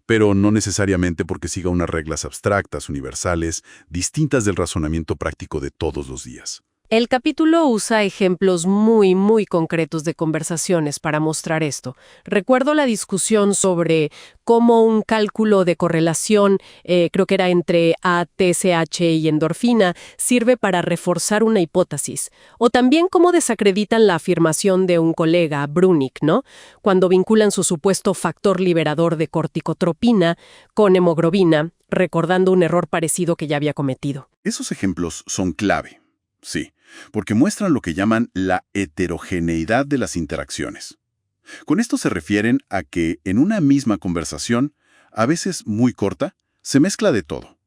pero no necesariamente porque siga unas reglas abstractas, universales, distintas del razonamiento práctico de todos los días. El capítulo usa ejemplos muy concretos de conversaciones para mostrar esto. Recuerdo la discusión sobre cómo un cálculo de correlación, creo que era entre TSH y endorfina, sirve para reforzar una hipótesis. O también cómo desacreditan la afirmación de un colega, Brunig, ¿no? Cuando vinculan su supuesto factor liberador de corticotropina con hemoglobina, recordando un error parecido que ya había cometido. Esos ejemplos son clave. Sí, porque muestran lo que llaman la heterogeneidad de las interacciones. Con esto se refieren a que en una misma conversación, a veces muy corta, se mezcla de todo.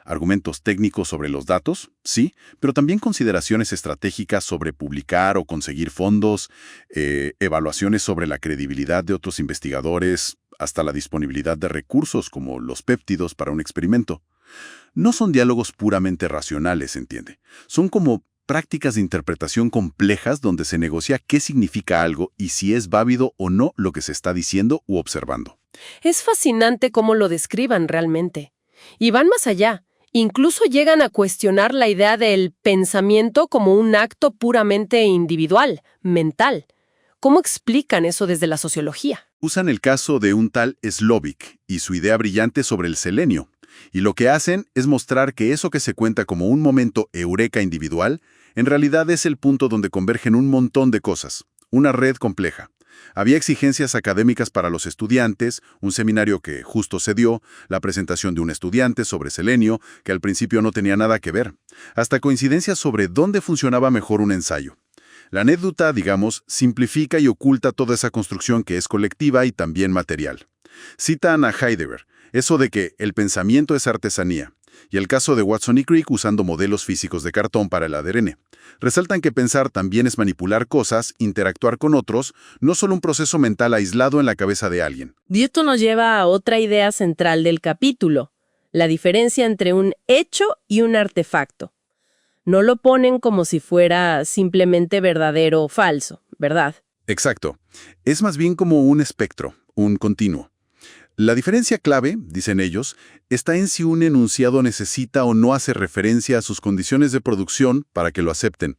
Argumentos técnicos sobre los datos, sí, pero también consideraciones estratégicas sobre publicar o conseguir fondos, evaluaciones sobre la credibilidad de otros investigadores, hasta la disponibilidad de recursos como los péptidos para un experimento. No son diálogos puramente racionales, ¿entiende? Son como prácticas de interpretación complejas donde se negocia qué significa algo y si es válido o no lo que se está diciendo u observando. Es fascinante cómo lo describan realmente. Y van más allá. Incluso llegan a cuestionar la idea del pensamiento como un acto puramente individual, mental. ¿Cómo explican eso desde la sociología? Usan el caso de un tal Slovic y su idea brillante sobre el selenio. Y lo que hacen es mostrar que eso que se cuenta como un momento eureka individual, en realidad es el punto donde convergen un montón de cosas, una red compleja. Había exigencias académicas para los estudiantes, un seminario que justo se dio, la presentación de un estudiante sobre selenio, que al principio no tenía nada que ver, hasta coincidencias sobre dónde funcionaba mejor un ensayo. La anécdota, digamos, simplifica y oculta toda esa construcción que es colectiva y también material. Citan a Heidegger, eso de que el pensamiento es artesanía, y el caso de Watson y Crick usando modelos físicos de cartón para el ADN. Resaltan que pensar también es manipular cosas, interactuar con otros, no solo un proceso mental aislado en la cabeza de alguien. Y esto nos lleva a otra idea central del capítulo, la diferencia entre un hecho y un artefacto. No lo ponen como si fuera simplemente verdadero o falso, ¿verdad? Exacto. Es más bien como un espectro, un continuo. La diferencia clave, dicen ellos, está en si un enunciado necesita o no hace referencia a sus condiciones de producción para que lo acepten.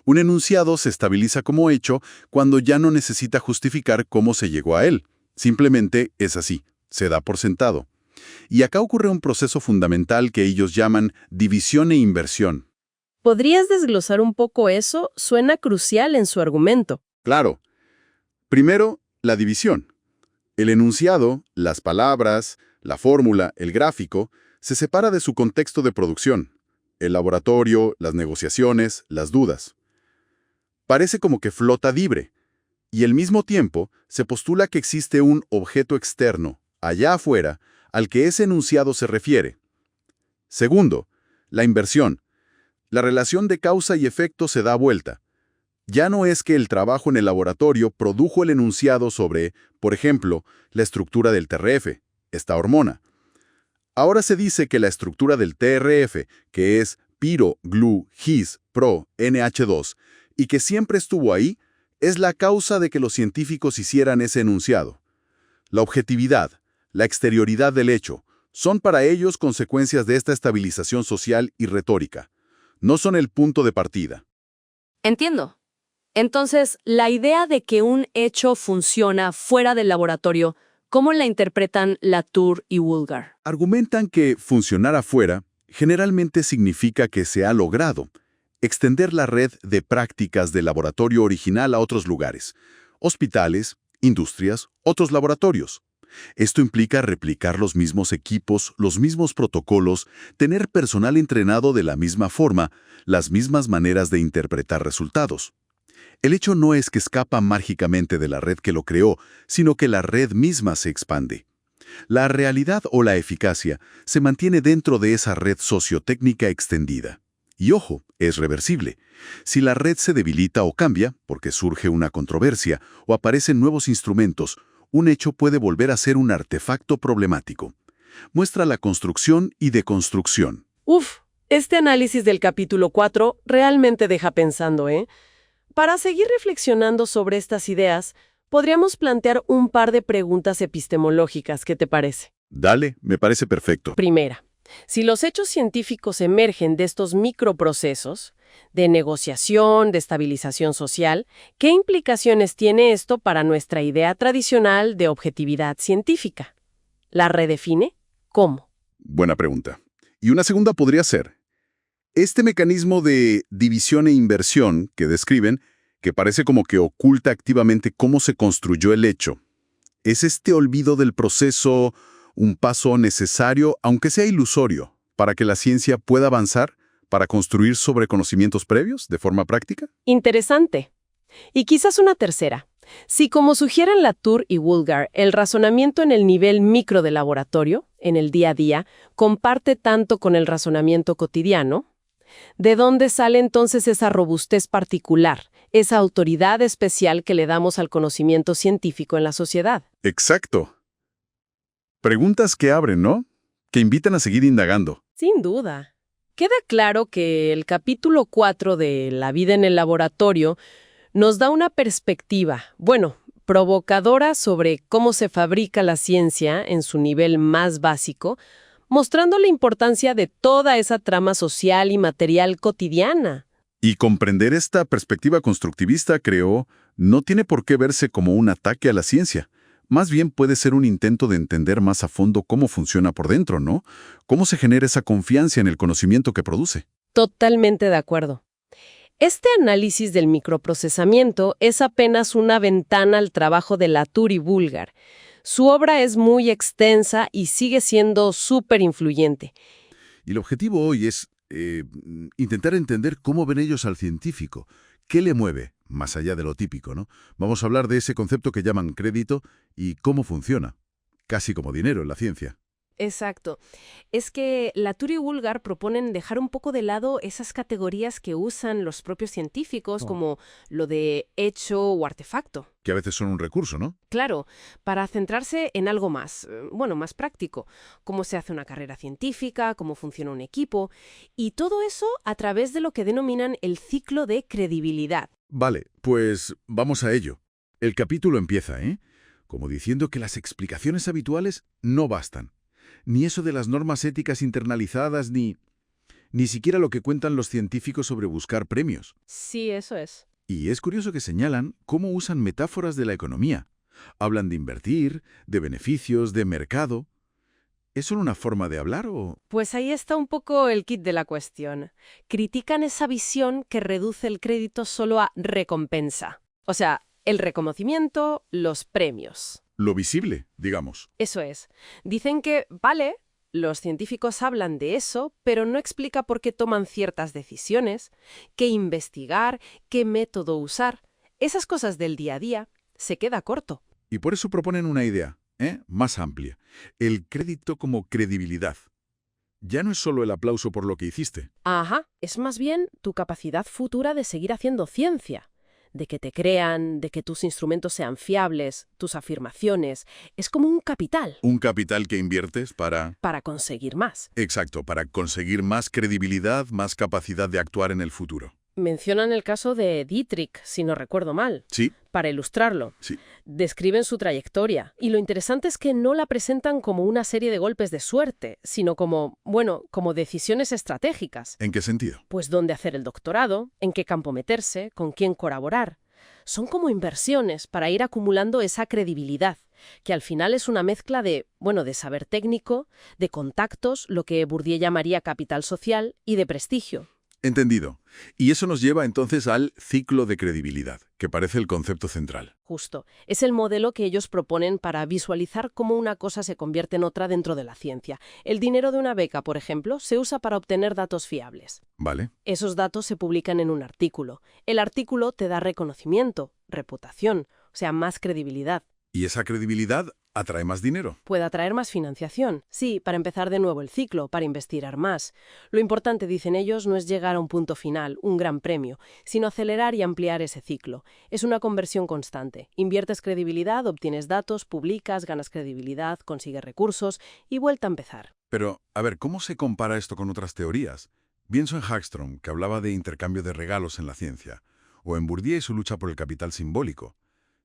Un enunciado se estabiliza como hecho cuando ya no necesita justificar cómo se llegó a él. Simplemente es así, se da por sentado. Y acá ocurre un proceso fundamental que ellos llaman división e inversión. ¿Podrías desglosar un poco eso? Suena crucial en su argumento. Claro. Primero, la división. El enunciado, las palabras, la fórmula, el gráfico, se separa de su contexto de producción, el laboratorio, las negociaciones, las dudas. Parece como que flota libre, y al mismo tiempo se postula que existe un objeto externo, allá afuera, al que ese enunciado se refiere. Segundo, la inversión. La relación de causa y efecto se da vuelta. Ya no es que el trabajo en el laboratorio produjo el enunciado sobre, por ejemplo, la estructura del TRF, esta hormona. Ahora se dice que la estructura del TRF, que es piro, glu, gis, pro, NH2, y que siempre estuvo ahí, es la causa de que los científicos hicieran ese enunciado. La objetividad, la exterioridad del hecho, son para ellos consecuencias de esta estabilización social y retórica. No son el punto de partida. Entiendo. Entonces, la idea de que un hecho funciona fuera del laboratorio ¿Cómo la interpretan Latour y Woolgar? Argumentan que funcionar afuera generalmente significa que se ha logrado extender la red de prácticas del laboratorio original a otros lugares, hospitales, industrias, otros laboratorios. Esto implica replicar los mismos equipos, los mismos protocolos, tener personal entrenado de la misma forma, las mismas maneras de interpretar resultados. El hecho no es que escapa mágicamente de la red que lo creó, sino que la red misma se expande. La realidad o la eficacia se mantiene dentro de esa red sociotécnica extendida. Y ojo, es reversible. Si la red se debilita o cambia, porque surge una controversia o aparecen nuevos instrumentos, un hecho puede volver a ser un artefacto problemático. Muestra la construcción y deconstrucción. Uf, este análisis del capítulo 4 realmente deja pensando, ¿eh? Para seguir reflexionando sobre estas ideas, podríamos plantear un par de preguntas epistemológicas, ¿qué te parece? Dale, me parece perfecto. Primera, si los hechos científicos emergen de estos microprocesos, de negociación, de estabilización social, ¿qué implicaciones tiene esto para nuestra idea tradicional de objetividad científica? ¿La redefine? ¿Cómo? Buena pregunta. Y una segunda podría ser, este mecanismo de división e inversión que describen, que parece como que oculta activamente cómo se construyó el hecho, ¿es este olvido del proceso un paso necesario, aunque sea ilusorio, para que la ciencia pueda avanzar, para construir sobre conocimientos previos de forma práctica? Interesante. Y quizás una tercera. Si, como sugieren Latour y Woolgar, el razonamiento en el nivel micro del laboratorio, en el día a día, comparte tanto con el razonamiento cotidiano, ¿de dónde sale entonces esa robustez particular, esa autoridad especial que le damos al conocimiento científico en la sociedad? Exacto. Preguntas que abren, ¿no? Que invitan a seguir indagando. Sin duda. Queda claro que el capítulo 4 de La vida en el laboratorio nos da una perspectiva, provocadora sobre cómo se fabrica la ciencia en su nivel más básico, mostrando la importancia de toda esa trama social y material cotidiana. Y comprender esta perspectiva constructivista, creo, no tiene por qué verse como un ataque a la ciencia. Más bien puede ser un intento de entender más a fondo cómo funciona por dentro, ¿no? Cómo se genera esa confianza en el conocimiento que produce. Totalmente de acuerdo. Este análisis del microprocesamiento es apenas una ventana al trabajo de Latour y Woolgar. Su obra es muy extensa y sigue siendo súper influyente. Y el objetivo hoy es intentar entender cómo ven ellos al científico. ¿Qué le mueve? Más allá de lo típico, ¿no? Vamos a hablar de ese concepto que llaman crédito y cómo funciona. Casi como dinero en la ciencia. Exacto. Es que Latour y Woolgar proponen dejar un poco de lado esas categorías que usan los propios científicos, como lo de hecho o artefacto. Que a veces son un recurso, ¿no? Claro, para centrarse en algo más, más práctico. Cómo se hace una carrera científica, cómo funciona un equipo, y todo eso a través de lo que denominan el ciclo de credibilidad. Vale, pues vamos a ello. El capítulo empieza, como diciendo que las explicaciones habituales no bastan. Ni eso de las normas éticas internalizadas, ni siquiera lo que cuentan los científicos sobre buscar premios. Sí, eso es. Y es curioso que señalan cómo usan metáforas de la economía. Hablan de invertir, de beneficios, de mercado. ¿Es solo una forma de hablar o...? Pues ahí está un poco el kit de la cuestión. Critican esa visión que reduce el crédito solo a recompensa. O sea, el reconocimiento, los premios. Lo visible, digamos. Eso es. Dicen que, vale, los científicos hablan de eso, pero no explica por qué toman ciertas decisiones, qué investigar, qué método usar. Esas cosas del día a día se queda corto. Y por eso proponen una idea, más amplia. El crédito como credibilidad. Ya no es solo el aplauso por lo que hiciste. Ajá, es más bien tu capacidad futura de seguir haciendo ciencia. De que te crean, de que tus instrumentos sean fiables, tus afirmaciones. Es como un capital. Un capital que inviertes para... Para conseguir más. Exacto, para conseguir más credibilidad, más capacidad de actuar en el futuro. Mencionan el caso de Dietrich, si no recuerdo mal. Sí. Para ilustrarlo. Sí. Describen su trayectoria. Y lo interesante es que no la presentan como una serie de golpes de suerte, sino como decisiones estratégicas. ¿En qué sentido? Pues dónde hacer el doctorado, en qué campo meterse, con quién colaborar. Son como inversiones para ir acumulando esa credibilidad. que al final es una mezcla de, bueno, de saber técnico, de contactos, lo que Bourdieu llamaría capital social, y de prestigio. Entendido. Y eso nos lleva entonces al ciclo de credibilidad, que parece el concepto central. Justo. Es el modelo que ellos proponen para visualizar cómo una cosa se convierte en otra dentro de la ciencia. El dinero de una beca, por ejemplo, se usa para obtener datos fiables. ¿Vale? Esos datos se publican en un artículo. El artículo te da reconocimiento, reputación, o sea, más credibilidad. Y esa credibilidad atrae más dinero. Puede atraer más financiación. Sí, para empezar de nuevo el ciclo, para investigar más. Lo importante, dicen ellos, no es llegar a un punto final, un gran premio, sino acelerar y ampliar ese ciclo. Es una conversión constante. Inviertes credibilidad, obtienes datos, publicas, ganas credibilidad, consigues recursos y vuelta a empezar. Pero, a ver, ¿cómo se compara esto con otras teorías? Pienso en Hagstrom, que hablaba de intercambio de regalos en la ciencia, o en Bourdieu y su lucha por el capital simbólico.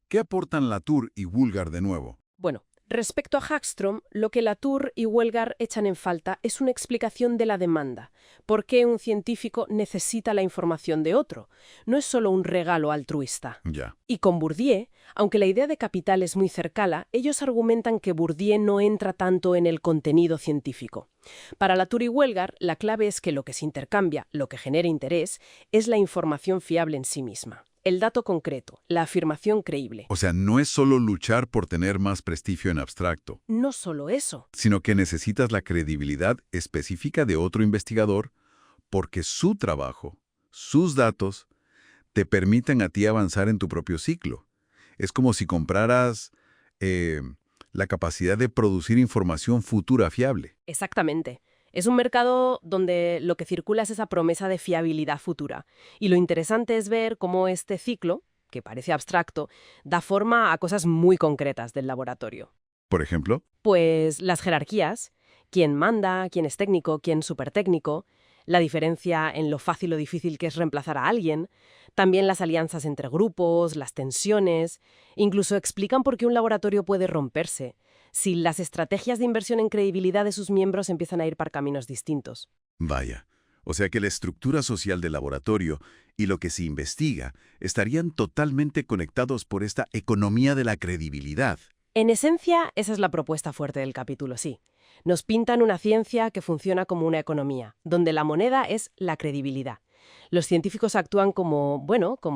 ¿Qué aportan Latour y Woolgar de nuevo? Bueno, respecto a Hagstrom, lo que Latour y Woolgar echan en falta es una explicación de la demanda. ¿Por qué un científico necesita la información de otro? No es solo un regalo altruista. Ya. Y con Bourdieu, aunque la idea de capital es muy cercana, ellos argumentan que Bourdieu no entra tanto en el contenido científico. Para Latour y Woolgar, la clave es que lo que se intercambia, lo que genera interés, es la información fiable en sí misma. El dato concreto, la afirmación creíble. O sea, no es solo luchar por tener más prestigio en abstracto, No solo eso. sino que necesitas la credibilidad específica de otro investigador porque su trabajo, sus datos, te permiten a ti avanzar en tu propio ciclo. Es como si compraras la capacidad de producir información futura fiable. Exactamente. Es un mercado donde lo que circula es esa promesa de fiabilidad futura. Y lo interesante es ver cómo este ciclo, que parece abstracto, da forma a cosas muy concretas del laboratorio. Por ejemplo, Pues las jerarquías, quién manda, quién es técnico, quién es supertécnico, la diferencia en lo fácil o difícil que es reemplazar a alguien, también las alianzas entre grupos, las tensiones, incluso explican por qué un laboratorio puede romperse, si las estrategias de inversión en credibilidad de sus miembros empiezan a ir por caminos distintos. vaya. O sea que la estructura social del laboratorio y lo que se investiga estarían totalmente conectados por esta economía de la credibilidad. En esencia, esa es la propuesta fuerte del capítulo, sí. Nos pintan una ciencia que funciona como una economía, donde la moneda es la credibilidad. Los científicos actúan como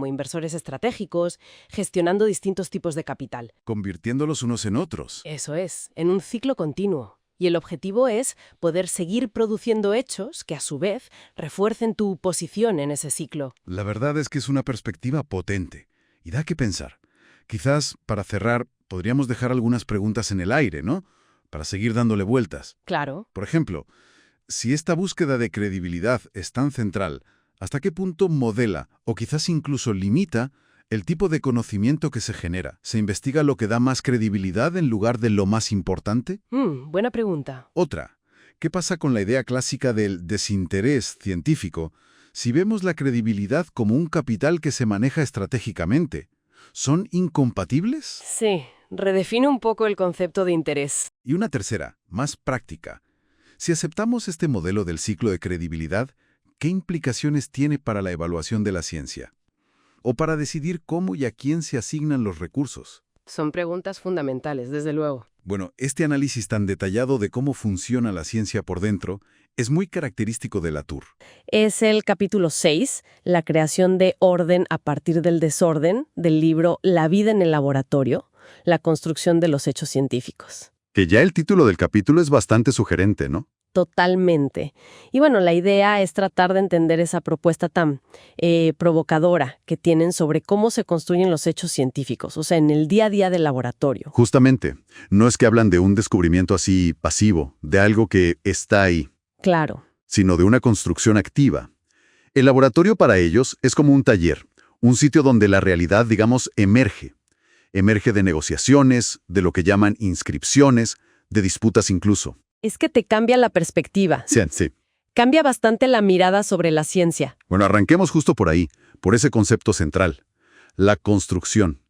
inversores estratégicos, gestionando distintos tipos de capital. Convirtiéndolos unos en otros. Eso es, en un ciclo continuo. Y el objetivo es poder seguir produciendo hechos que, a su vez, refuercen tu posición en ese ciclo. La verdad es que es una perspectiva potente y da que pensar. Quizás, para cerrar, podríamos dejar algunas preguntas en el aire, ¿no? Para seguir dándole vueltas. Claro. Por ejemplo, si esta búsqueda de credibilidad es tan central, ¿hasta qué punto modela o quizás incluso limita el tipo de conocimiento que se genera? ¿Se investiga lo que da más credibilidad en lugar de lo más importante? Buena pregunta. Otra, ¿qué pasa con la idea clásica del desinterés científico si vemos la credibilidad como un capital que se maneja estratégicamente? ¿Son incompatibles? Sí, redefine un poco el concepto de interés. Y una tercera, más práctica. Si aceptamos este modelo del ciclo de credibilidad, ¿qué implicaciones tiene para la evaluación de la ciencia? O para decidir cómo y a quién se asignan los recursos. Son preguntas fundamentales, desde luego. Bueno, este análisis tan detallado de cómo funciona la ciencia por dentro es muy característico de Latour. Es el capítulo 6, la creación de orden a partir del desorden, del libro La vida en el laboratorio, la construcción de los hechos científicos. Que ya el título del capítulo es bastante sugerente, ¿no? Totalmente. Y bueno, la idea es tratar de entender esa propuesta tan provocadora que tienen sobre cómo se construyen los hechos científicos, o sea, en el día a día del laboratorio. Justamente, no es que hablan de un descubrimiento así pasivo, de algo que está ahí, Claro. sino de una construcción activa. El laboratorio para ellos es como un taller, un sitio donde la realidad, digamos, emerge. Emerge de negociaciones, de lo que llaman inscripciones, de disputas incluso. Es que te cambia la perspectiva. Sí, sí. Cambia bastante la mirada sobre la ciencia. Bueno, arranquemos justo por ahí, por ese concepto central, la construcción.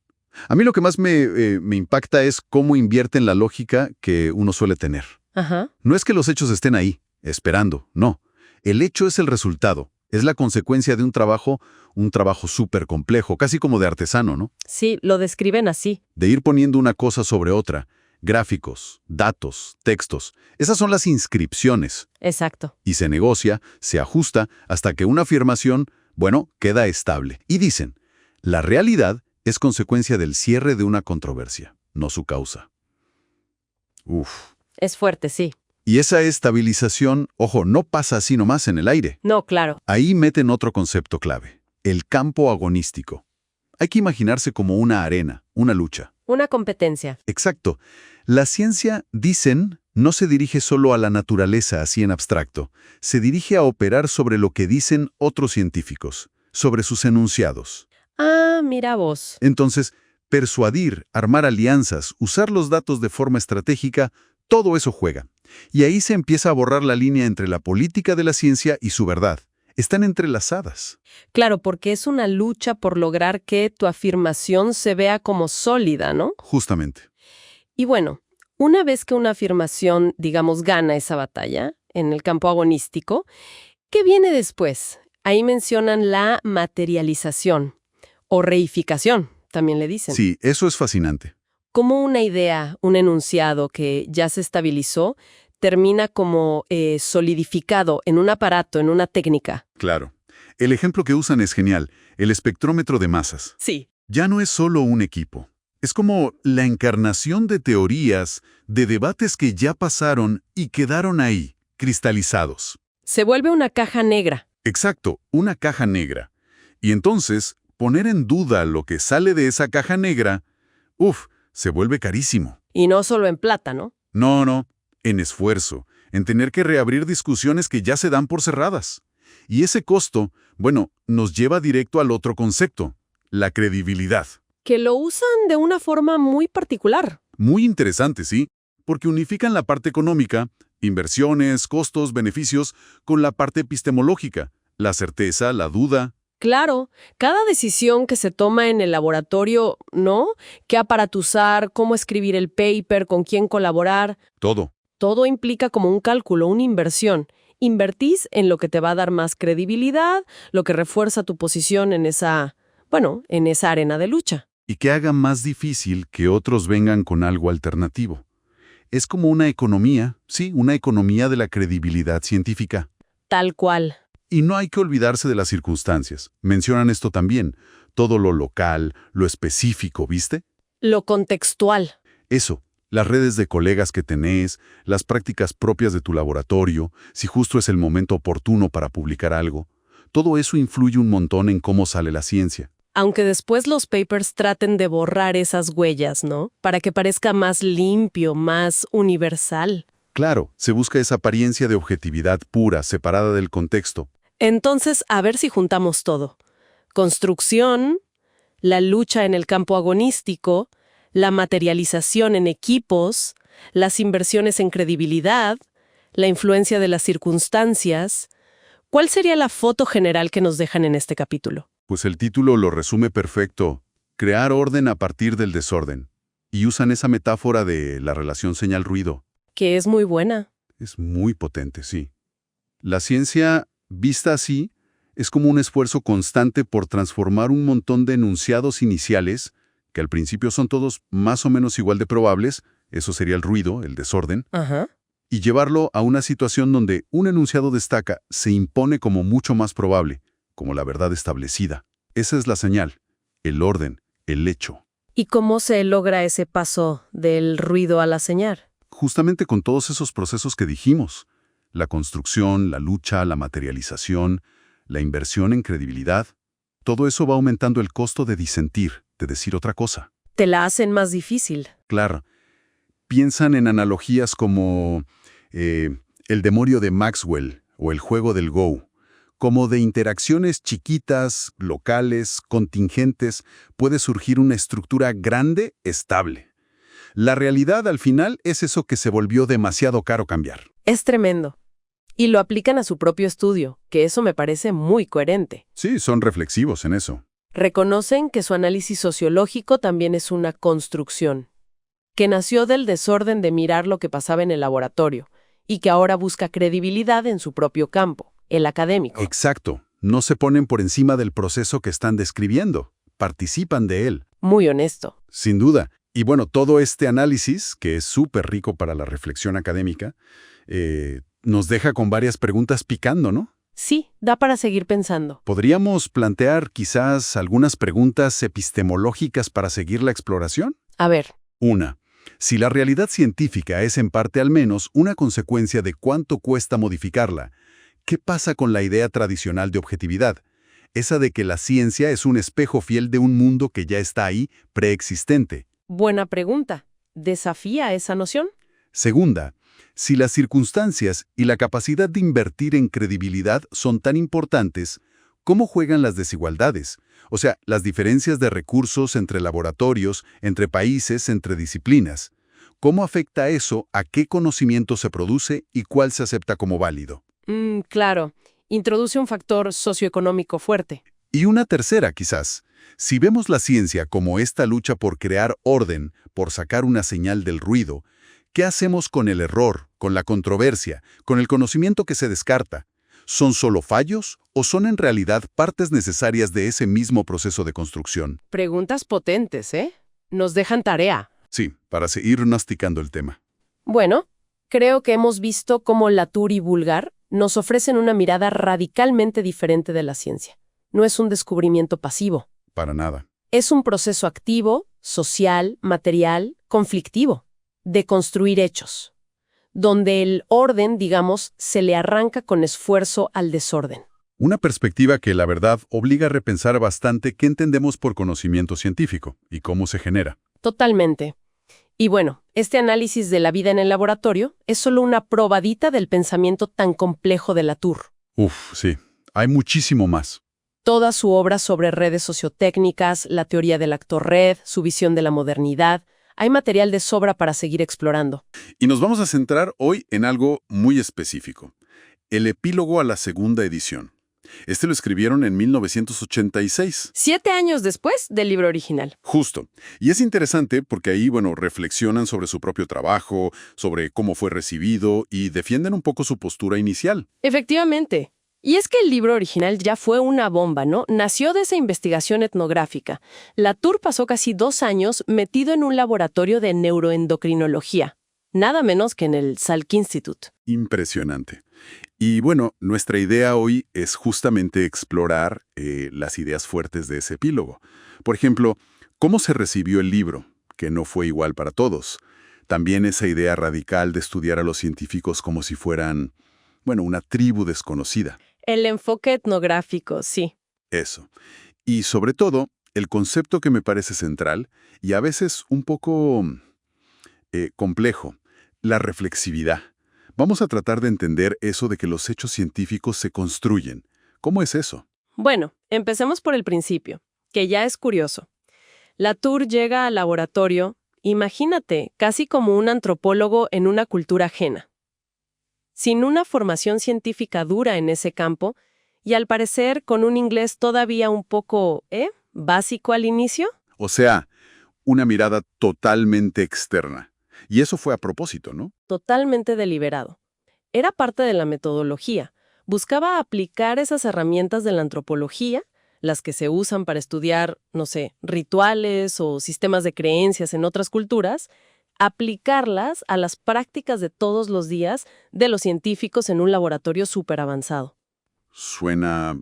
A mí lo que más me impacta es cómo invierten la lógica que uno suele tener. Ajá. No es que los hechos estén ahí, esperando, no. El hecho es el resultado, Es la consecuencia de un trabajo súper complejo, casi como de artesano, ¿no? Sí, lo describen así. De ir poniendo una cosa sobre otra. Gráficos, datos, textos. Esas son las inscripciones. Exacto. Y se negocia, se ajusta, hasta que una afirmación, bueno, queda estable. Y dicen, la realidad es consecuencia del cierre de una controversia, no su causa. Uf. Es fuerte, sí. Y esa estabilización, ojo, no pasa así nomás en el aire. No, claro. Ahí meten otro concepto clave, el campo agonístico. Hay que imaginarse como una arena, una lucha. Una competencia. Exacto. La ciencia, dicen, no se dirige solo a la naturaleza así en abstracto. Se dirige a operar sobre lo que dicen otros científicos, sobre sus enunciados. Ah, mira vos. Entonces, persuadir, armar alianzas, usar los datos de forma estratégica, todo eso juega. Y ahí se empieza a borrar la línea entre la política de la ciencia y su verdad. Están entrelazadas. Claro, porque es una lucha por lograr que tu afirmación se vea como sólida, ¿no? Justamente. Y bueno, una vez que una afirmación, digamos, gana esa batalla en el campo agonístico, ¿qué viene después? Ahí mencionan la materialización o reificación, también le dicen. Sí, eso es fascinante. Como una idea, un enunciado que ya se estabilizó, termina como solidificado en un aparato, en una técnica. Claro. El ejemplo que usan es genial, el espectrómetro de masas. Sí. Ya no es solo un equipo. Es como la encarnación de teorías, de debates que ya pasaron y quedaron ahí, cristalizados. Se vuelve una caja negra. Exacto, una caja negra. Y entonces, poner en duda lo que sale de esa caja negra, se vuelve carísimo. Y no solo en plata, ¿no? No, en esfuerzo, en tener que reabrir discusiones que ya se dan por cerradas. Y ese costo, bueno, nos lleva directo al otro concepto, la credibilidad. Que lo usan de una forma muy particular. Muy interesante, ¿sí? Porque unifican la parte económica, inversiones, costos, beneficios, con la parte epistemológica, la certeza, la duda. Claro, cada decisión que se toma en el laboratorio, ¿no? ¿Qué aparato usar? ¿Cómo escribir el paper? ¿Con quién colaborar? Todo. Todo implica como un cálculo, una inversión. Invertís en lo que te va a dar más credibilidad, lo que refuerza tu posición en esa arena de lucha. Y que haga más difícil que otros vengan con algo alternativo. Es como una economía, sí, una economía de la credibilidad científica. Tal cual. Y no hay que olvidarse de las circunstancias. Mencionan esto también. Todo lo local, lo específico, ¿viste? Lo contextual. Eso. Las redes de colegas que tenés, las prácticas propias de tu laboratorio, si justo es el momento oportuno para publicar algo. Todo eso influye un montón en cómo sale la ciencia. Aunque después los papers traten de borrar esas huellas, ¿no? Para que parezca más limpio, más universal. Claro, se busca esa apariencia de objetividad pura, separada del contexto. Entonces, a ver si juntamos todo. Construcción, la lucha en el campo agonístico, la materialización en equipos, las inversiones en credibilidad, la influencia de las circunstancias. ¿Cuál sería la foto general que nos dejan en este capítulo? Pues el título lo resume perfecto. Crear orden a partir del desorden. Y usan esa metáfora de la relación señal-ruido. Que es muy buena. Es muy potente, sí. La ciencia, vista así, es como un esfuerzo constante por transformar un montón de enunciados iniciales, que al principio son todos más o menos igual de probables, eso sería el ruido, el desorden, Ajá. y llevarlo a una situación donde un enunciado destaca, se impone como mucho más probable, como la verdad establecida. Esa es la señal, el orden, el hecho. ¿Y cómo se logra ese paso del ruido a la señal? Justamente con todos esos procesos que dijimos, la construcción, la lucha, la materialización, la inversión en credibilidad, todo eso va aumentando el costo de disentir, de decir otra cosa. Te la hacen más difícil. Claro, piensan en analogías como el demonio de Maxwell o el juego del Go. Como de interacciones chiquitas, locales, contingentes, puede surgir una estructura grande, estable. La realidad, al final, es eso que se volvió demasiado caro cambiar. Es tremendo. Y lo aplican a su propio estudio, que eso me parece muy coherente. Sí, son reflexivos en eso. Reconocen que su análisis sociológico también es una construcción, que nació del desorden de mirar lo que pasaba en el laboratorio y que ahora busca credibilidad en su propio campo, el académico. Exacto. no se ponen por encima del proceso que están describiendo, participan de él. Muy honesto. Sin duda. Y bueno, todo este análisis, que es súper rico para la reflexión académica, nos deja con varias preguntas picando, ¿no? Sí, da para seguir pensando. ¿Podríamos plantear quizás algunas preguntas epistemológicas para seguir la exploración? A ver, 1. Si la realidad científica es en parte al menos una consecuencia de cuánto cuesta modificarla, ¿qué pasa con la idea tradicional de objetividad? Esa de que la ciencia es un espejo fiel de un mundo que ya está ahí, preexistente. buena pregunta. ¿Desafía esa noción? Segunda, si las circunstancias y la capacidad de invertir en credibilidad son tan importantes, ¿cómo juegan las desigualdades? O sea, las diferencias de recursos entre laboratorios, entre países, entre disciplinas. ¿Cómo afecta eso a qué conocimiento se produce y cuál se acepta como válido? Claro. Introduce un factor socioeconómico fuerte. Y una tercera, quizás. Si vemos la ciencia como esta lucha por crear orden, por sacar una señal del ruido, ¿qué hacemos con el error, con la controversia, con el conocimiento que se descarta? ¿Son solo fallos o son en realidad partes necesarias de ese mismo proceso de construcción? Preguntas potentes, ¿eh? Nos dejan tarea. Sí, para seguir masticando el tema. Bueno, creo que hemos visto cómo Latour y Bulgar nos ofrecen una mirada radicalmente diferente de la ciencia. No es un descubrimiento pasivo. Para nada. Es un proceso activo, social, material, conflictivo, de construir hechos, donde el orden, digamos, se le arranca con esfuerzo al desorden. Una perspectiva que, la verdad, obliga a repensar bastante qué entendemos por conocimiento científico y cómo se genera. Totalmente. Y bueno, este análisis de la vida en el laboratorio es solo una probadita del pensamiento tan complejo de Latour. Sí. Hay muchísimo más. Toda su obra sobre redes sociotécnicas, la teoría del actor red, su visión de la modernidad, hay material de sobra para seguir explorando. Y nos vamos a centrar hoy en algo muy específico. El epílogo a la segunda edición. Este lo escribieron en 1986. 7 años después del libro original. Justo. Y es interesante porque ahí, reflexionan sobre su propio trabajo, sobre cómo fue recibido y defienden un poco su postura inicial. Efectivamente. Y es que el libro original ya fue una bomba, ¿no? Nació de esa investigación etnográfica. Latour pasó casi 2 años metido en un laboratorio de neuroendocrinología, nada menos que en el Salk Institute. Impresionante. Y bueno, nuestra idea hoy es justamente explorar las ideas fuertes de ese epílogo. Por ejemplo, ¿cómo se recibió el libro? Que no fue igual para todos. También esa idea radical de estudiar a los científicos como si fueran, una tribu desconocida. El enfoque etnográfico, sí. Eso. Y sobre todo, el concepto que me parece central y a veces un poco complejo, la reflexividad. Vamos a tratar de entender eso de que los hechos científicos se construyen. ¿Cómo es eso? Bueno, empecemos por el principio, que ya es curioso. Latour llega al laboratorio, imagínate, casi como un antropólogo en una cultura ajena. Sin una formación científica dura en ese campo, y al parecer con un inglés todavía un poco, básico al inicio. O sea, una mirada totalmente externa. Y eso fue a propósito, ¿no? Totalmente deliberado. Era parte de la metodología. Buscaba aplicar esas herramientas de la antropología, las que se usan para estudiar, rituales o sistemas de creencias en otras culturas, aplicarlas a las prácticas de todos los días de los científicos en un laboratorio súper avanzado. Suena,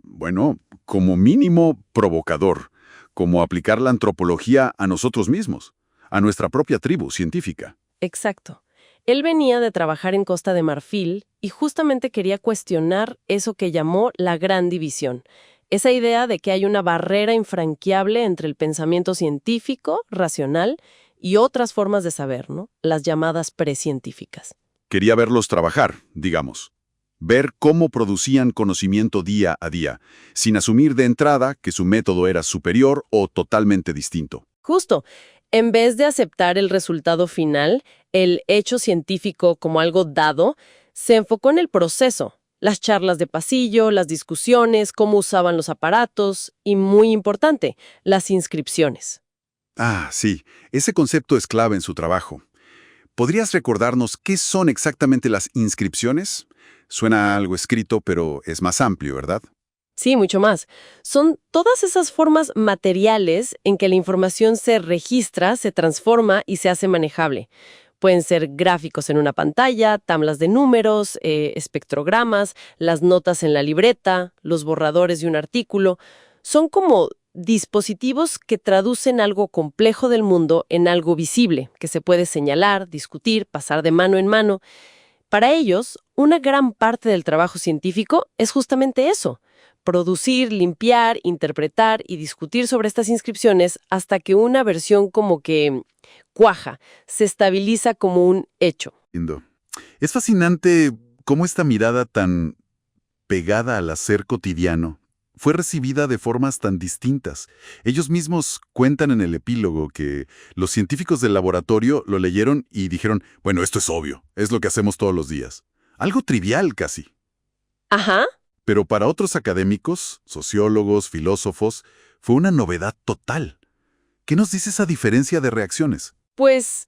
como mínimo provocador, como aplicar la antropología a nosotros mismos, a nuestra propia tribu científica. Exacto. Él venía de trabajar en Costa de Marfil y justamente quería cuestionar eso que llamó la gran división. Esa idea de que hay una barrera infranqueable entre el pensamiento científico, racional, y otras formas de saber, ¿no? Las llamadas precientíficas. Quería verlos trabajar, digamos. Ver cómo producían conocimiento día a día, sin asumir de entrada que su método era superior o totalmente distinto. Justo. En vez de aceptar el resultado final, el hecho científico como algo dado, se enfocó en el proceso, las charlas de pasillo, las discusiones, cómo usaban los aparatos y, muy importante, las inscripciones. Ah, sí, ese concepto es clave en su trabajo. ¿Podrías recordarnos qué son exactamente las inscripciones? Suena a algo escrito, pero es más amplio, ¿verdad? Sí, mucho más. Son todas esas formas materiales en que la información se registra, se transforma y se hace manejable. Pueden ser gráficos en una pantalla, tablas de números, espectrogramas, las notas en la libreta, los borradores de un artículo. Son como dispositivos que traducen algo complejo del mundo en algo visible, que se puede señalar, discutir, pasar de mano en mano. Para ellos, una gran parte del trabajo científico es justamente eso: producir, limpiar, interpretar y discutir sobre estas inscripciones hasta que una versión como que cuaja, se estabiliza como un hecho. Entiendo. Es fascinante cómo esta mirada tan pegada al hacer cotidiano fue recibida de formas tan distintas. Ellos mismos cuentan en el epílogo que los científicos del laboratorio lo leyeron y dijeron, bueno, esto es obvio, es lo que hacemos todos los días. Algo trivial casi. Ajá. Pero para otros académicos, sociólogos, filósofos, fue una novedad total. ¿Qué nos dice esa diferencia de reacciones? Pues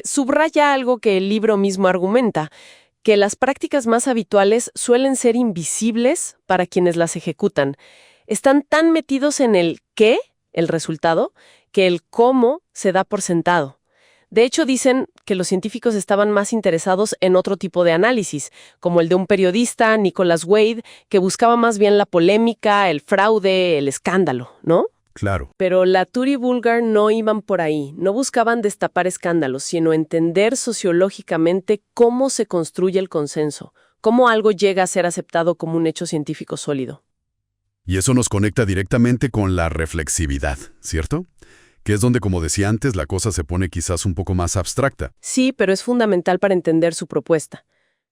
subraya algo que el libro mismo argumenta, que las prácticas más habituales suelen ser invisibles para quienes las ejecutan. Están tan metidos en el qué, el resultado, que el cómo se da por sentado. De hecho, dicen que los científicos estaban más interesados en otro tipo de análisis, como el de un periodista, Nicholas Wade, que buscaba más bien la polémica, el fraude, el escándalo, ¿no? Claro. Pero Latour y Bulgar no iban por ahí, no buscaban destapar escándalos, sino entender sociológicamente cómo se construye el consenso, cómo algo llega a ser aceptado como un hecho científico sólido. Y eso nos conecta directamente con la reflexividad, ¿cierto? Que es donde, como decía antes, la cosa se pone quizás un poco más abstracta. Sí, pero es fundamental para entender su propuesta.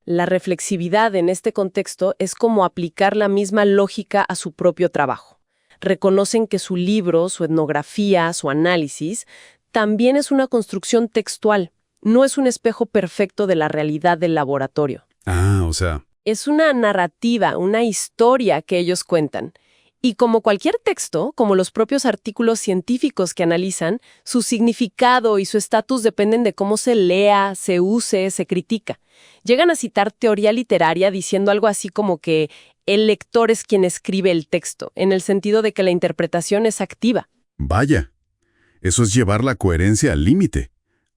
La reflexividad en este contexto es como aplicar la misma lógica a su propio trabajo. Reconocen que su libro, su etnografía, su análisis, también es una construcción textual, no es un espejo perfecto de la realidad del laboratorio. Ah, o sea, Es una narrativa, una historia que ellos cuentan. Y como cualquier texto, como los propios artículos científicos que analizan, su significado y su estatus dependen de cómo se lea, se use, se critica. Llegan a citar teoría literaria diciendo algo así como que el lector es quien escribe el texto, en el sentido de que la interpretación es activa. vaya. Eso es llevar la coherencia al límite.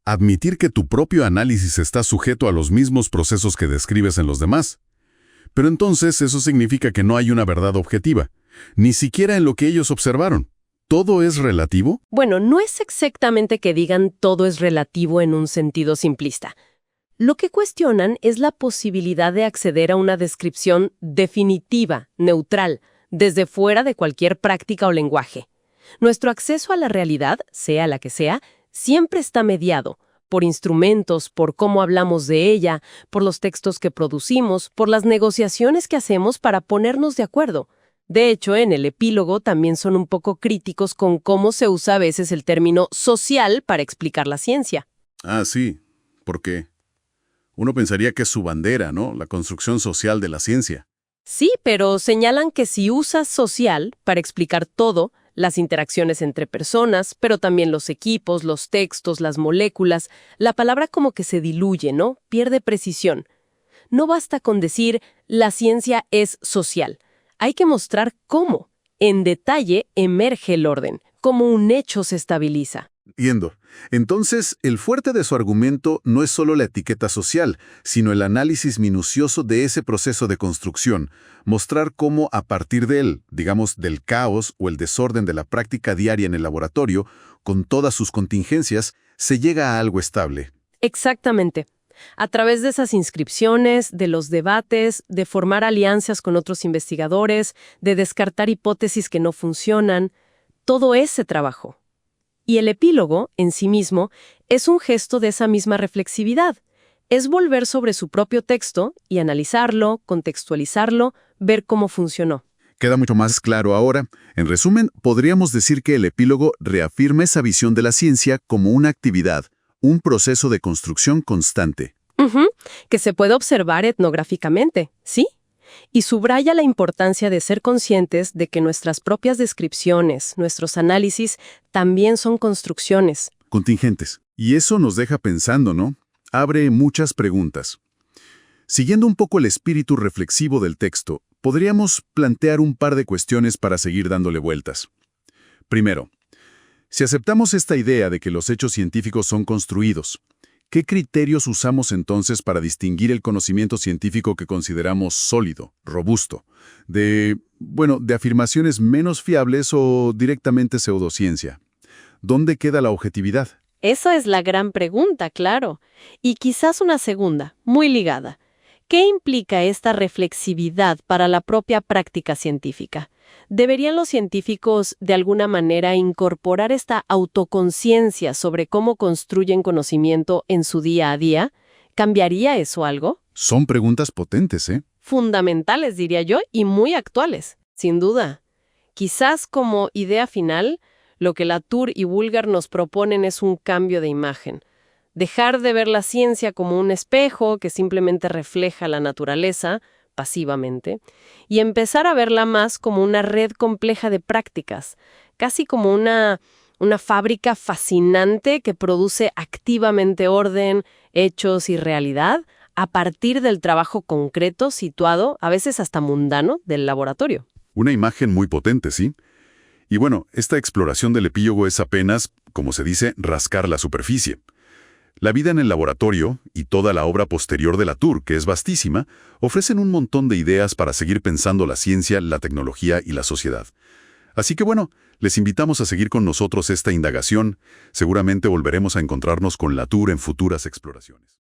Admitir que tu propio análisis está sujeto a los mismos procesos que describes en los demás. Pero entonces eso significa que no hay una verdad objetiva, ni siquiera en lo que ellos observaron. ¿Todo es relativo? Bueno, no es exactamente que digan todo es relativo en un sentido simplista. Lo que cuestionan es la posibilidad de acceder a una descripción definitiva, neutral, desde fuera de cualquier práctica o lenguaje. Nuestro acceso a la realidad, sea la que sea, siempre está mediado por instrumentos, por cómo hablamos de ella, por los textos que producimos, por las negociaciones que hacemos para ponernos de acuerdo. De hecho, en el epílogo también son un poco críticos con cómo se usa a veces el término social para explicar la ciencia. Ah, sí. ¿Por qué? Uno pensaría que es su bandera, ¿no? La construcción social de la ciencia. Sí, pero señalan que si usas social para explicar todo, las interacciones entre personas, pero también los equipos, los textos, las moléculas, la palabra como que se diluye, ¿no? Pierde precisión. No basta con decir la ciencia es social. Hay que mostrar cómo, en detalle, emerge el orden, cómo un hecho se estabiliza. Entiendo. Entonces, el fuerte de su argumento no es solo la etiqueta social, sino el análisis minucioso de ese proceso de construcción, mostrar cómo a partir de él, digamos, del caos o el desorden de la práctica diaria en el laboratorio, con todas sus contingencias, se llega a algo estable. Exactamente. A través de esas inscripciones, de los debates, de formar alianzas con otros investigadores, de descartar hipótesis que no funcionan, todo ese trabajo. Y el epílogo, en sí mismo, es un gesto de esa misma reflexividad. Es volver sobre su propio texto y analizarlo, contextualizarlo, ver cómo funcionó. Queda mucho más claro ahora. En resumen, podríamos decir que el epílogo reafirma esa visión de la ciencia como una actividad, un proceso de construcción constante. Que se puede observar etnográficamente, ¿sí? Y subraya la importancia de ser conscientes de que nuestras propias descripciones, nuestros análisis, también son construcciones. Contingentes. Y eso nos deja pensando, ¿no? Abre muchas preguntas. Siguiendo un poco el espíritu reflexivo del texto, podríamos plantear un par de cuestiones para seguir dándole vueltas. Primero, si aceptamos esta idea de que los hechos científicos son construidos, ¿qué criterios usamos entonces para distinguir el conocimiento científico que consideramos sólido, robusto, de afirmaciones menos fiables o directamente pseudociencia? ¿Dónde queda la objetividad? Esa es la gran pregunta, claro. Y quizás una segunda, muy ligada. ¿Qué implica esta reflexividad para la propia práctica científica? ¿Deberían los científicos de alguna manera incorporar esta autoconciencia sobre cómo construyen conocimiento en su día a día? ¿Cambiaría eso algo? Son preguntas potentes, ¿eh? Fundamentales, diría yo, y muy actuales, sin duda. Quizás como idea final, lo que Latour y Bulgar nos proponen es un cambio de imagen. Dejar de ver la ciencia como un espejo que simplemente refleja la naturaleza, pasivamente, y empezar a verla más como una red compleja de prácticas, casi como una fábrica fascinante que produce activamente orden, hechos y realidad a partir del trabajo concreto, situado, a veces hasta mundano, del laboratorio. Una imagen muy potente, ¿sí? Y bueno, esta exploración del epílogo es apenas, como se dice, rascar la superficie. La vida en el laboratorio y toda la obra posterior de Latour, que es vastísima, ofrecen un montón de ideas para seguir pensando la ciencia, la tecnología y la sociedad. Así que bueno, les invitamos a seguir con nosotros esta indagación. Seguramente volveremos a encontrarnos con Latour en futuras exploraciones.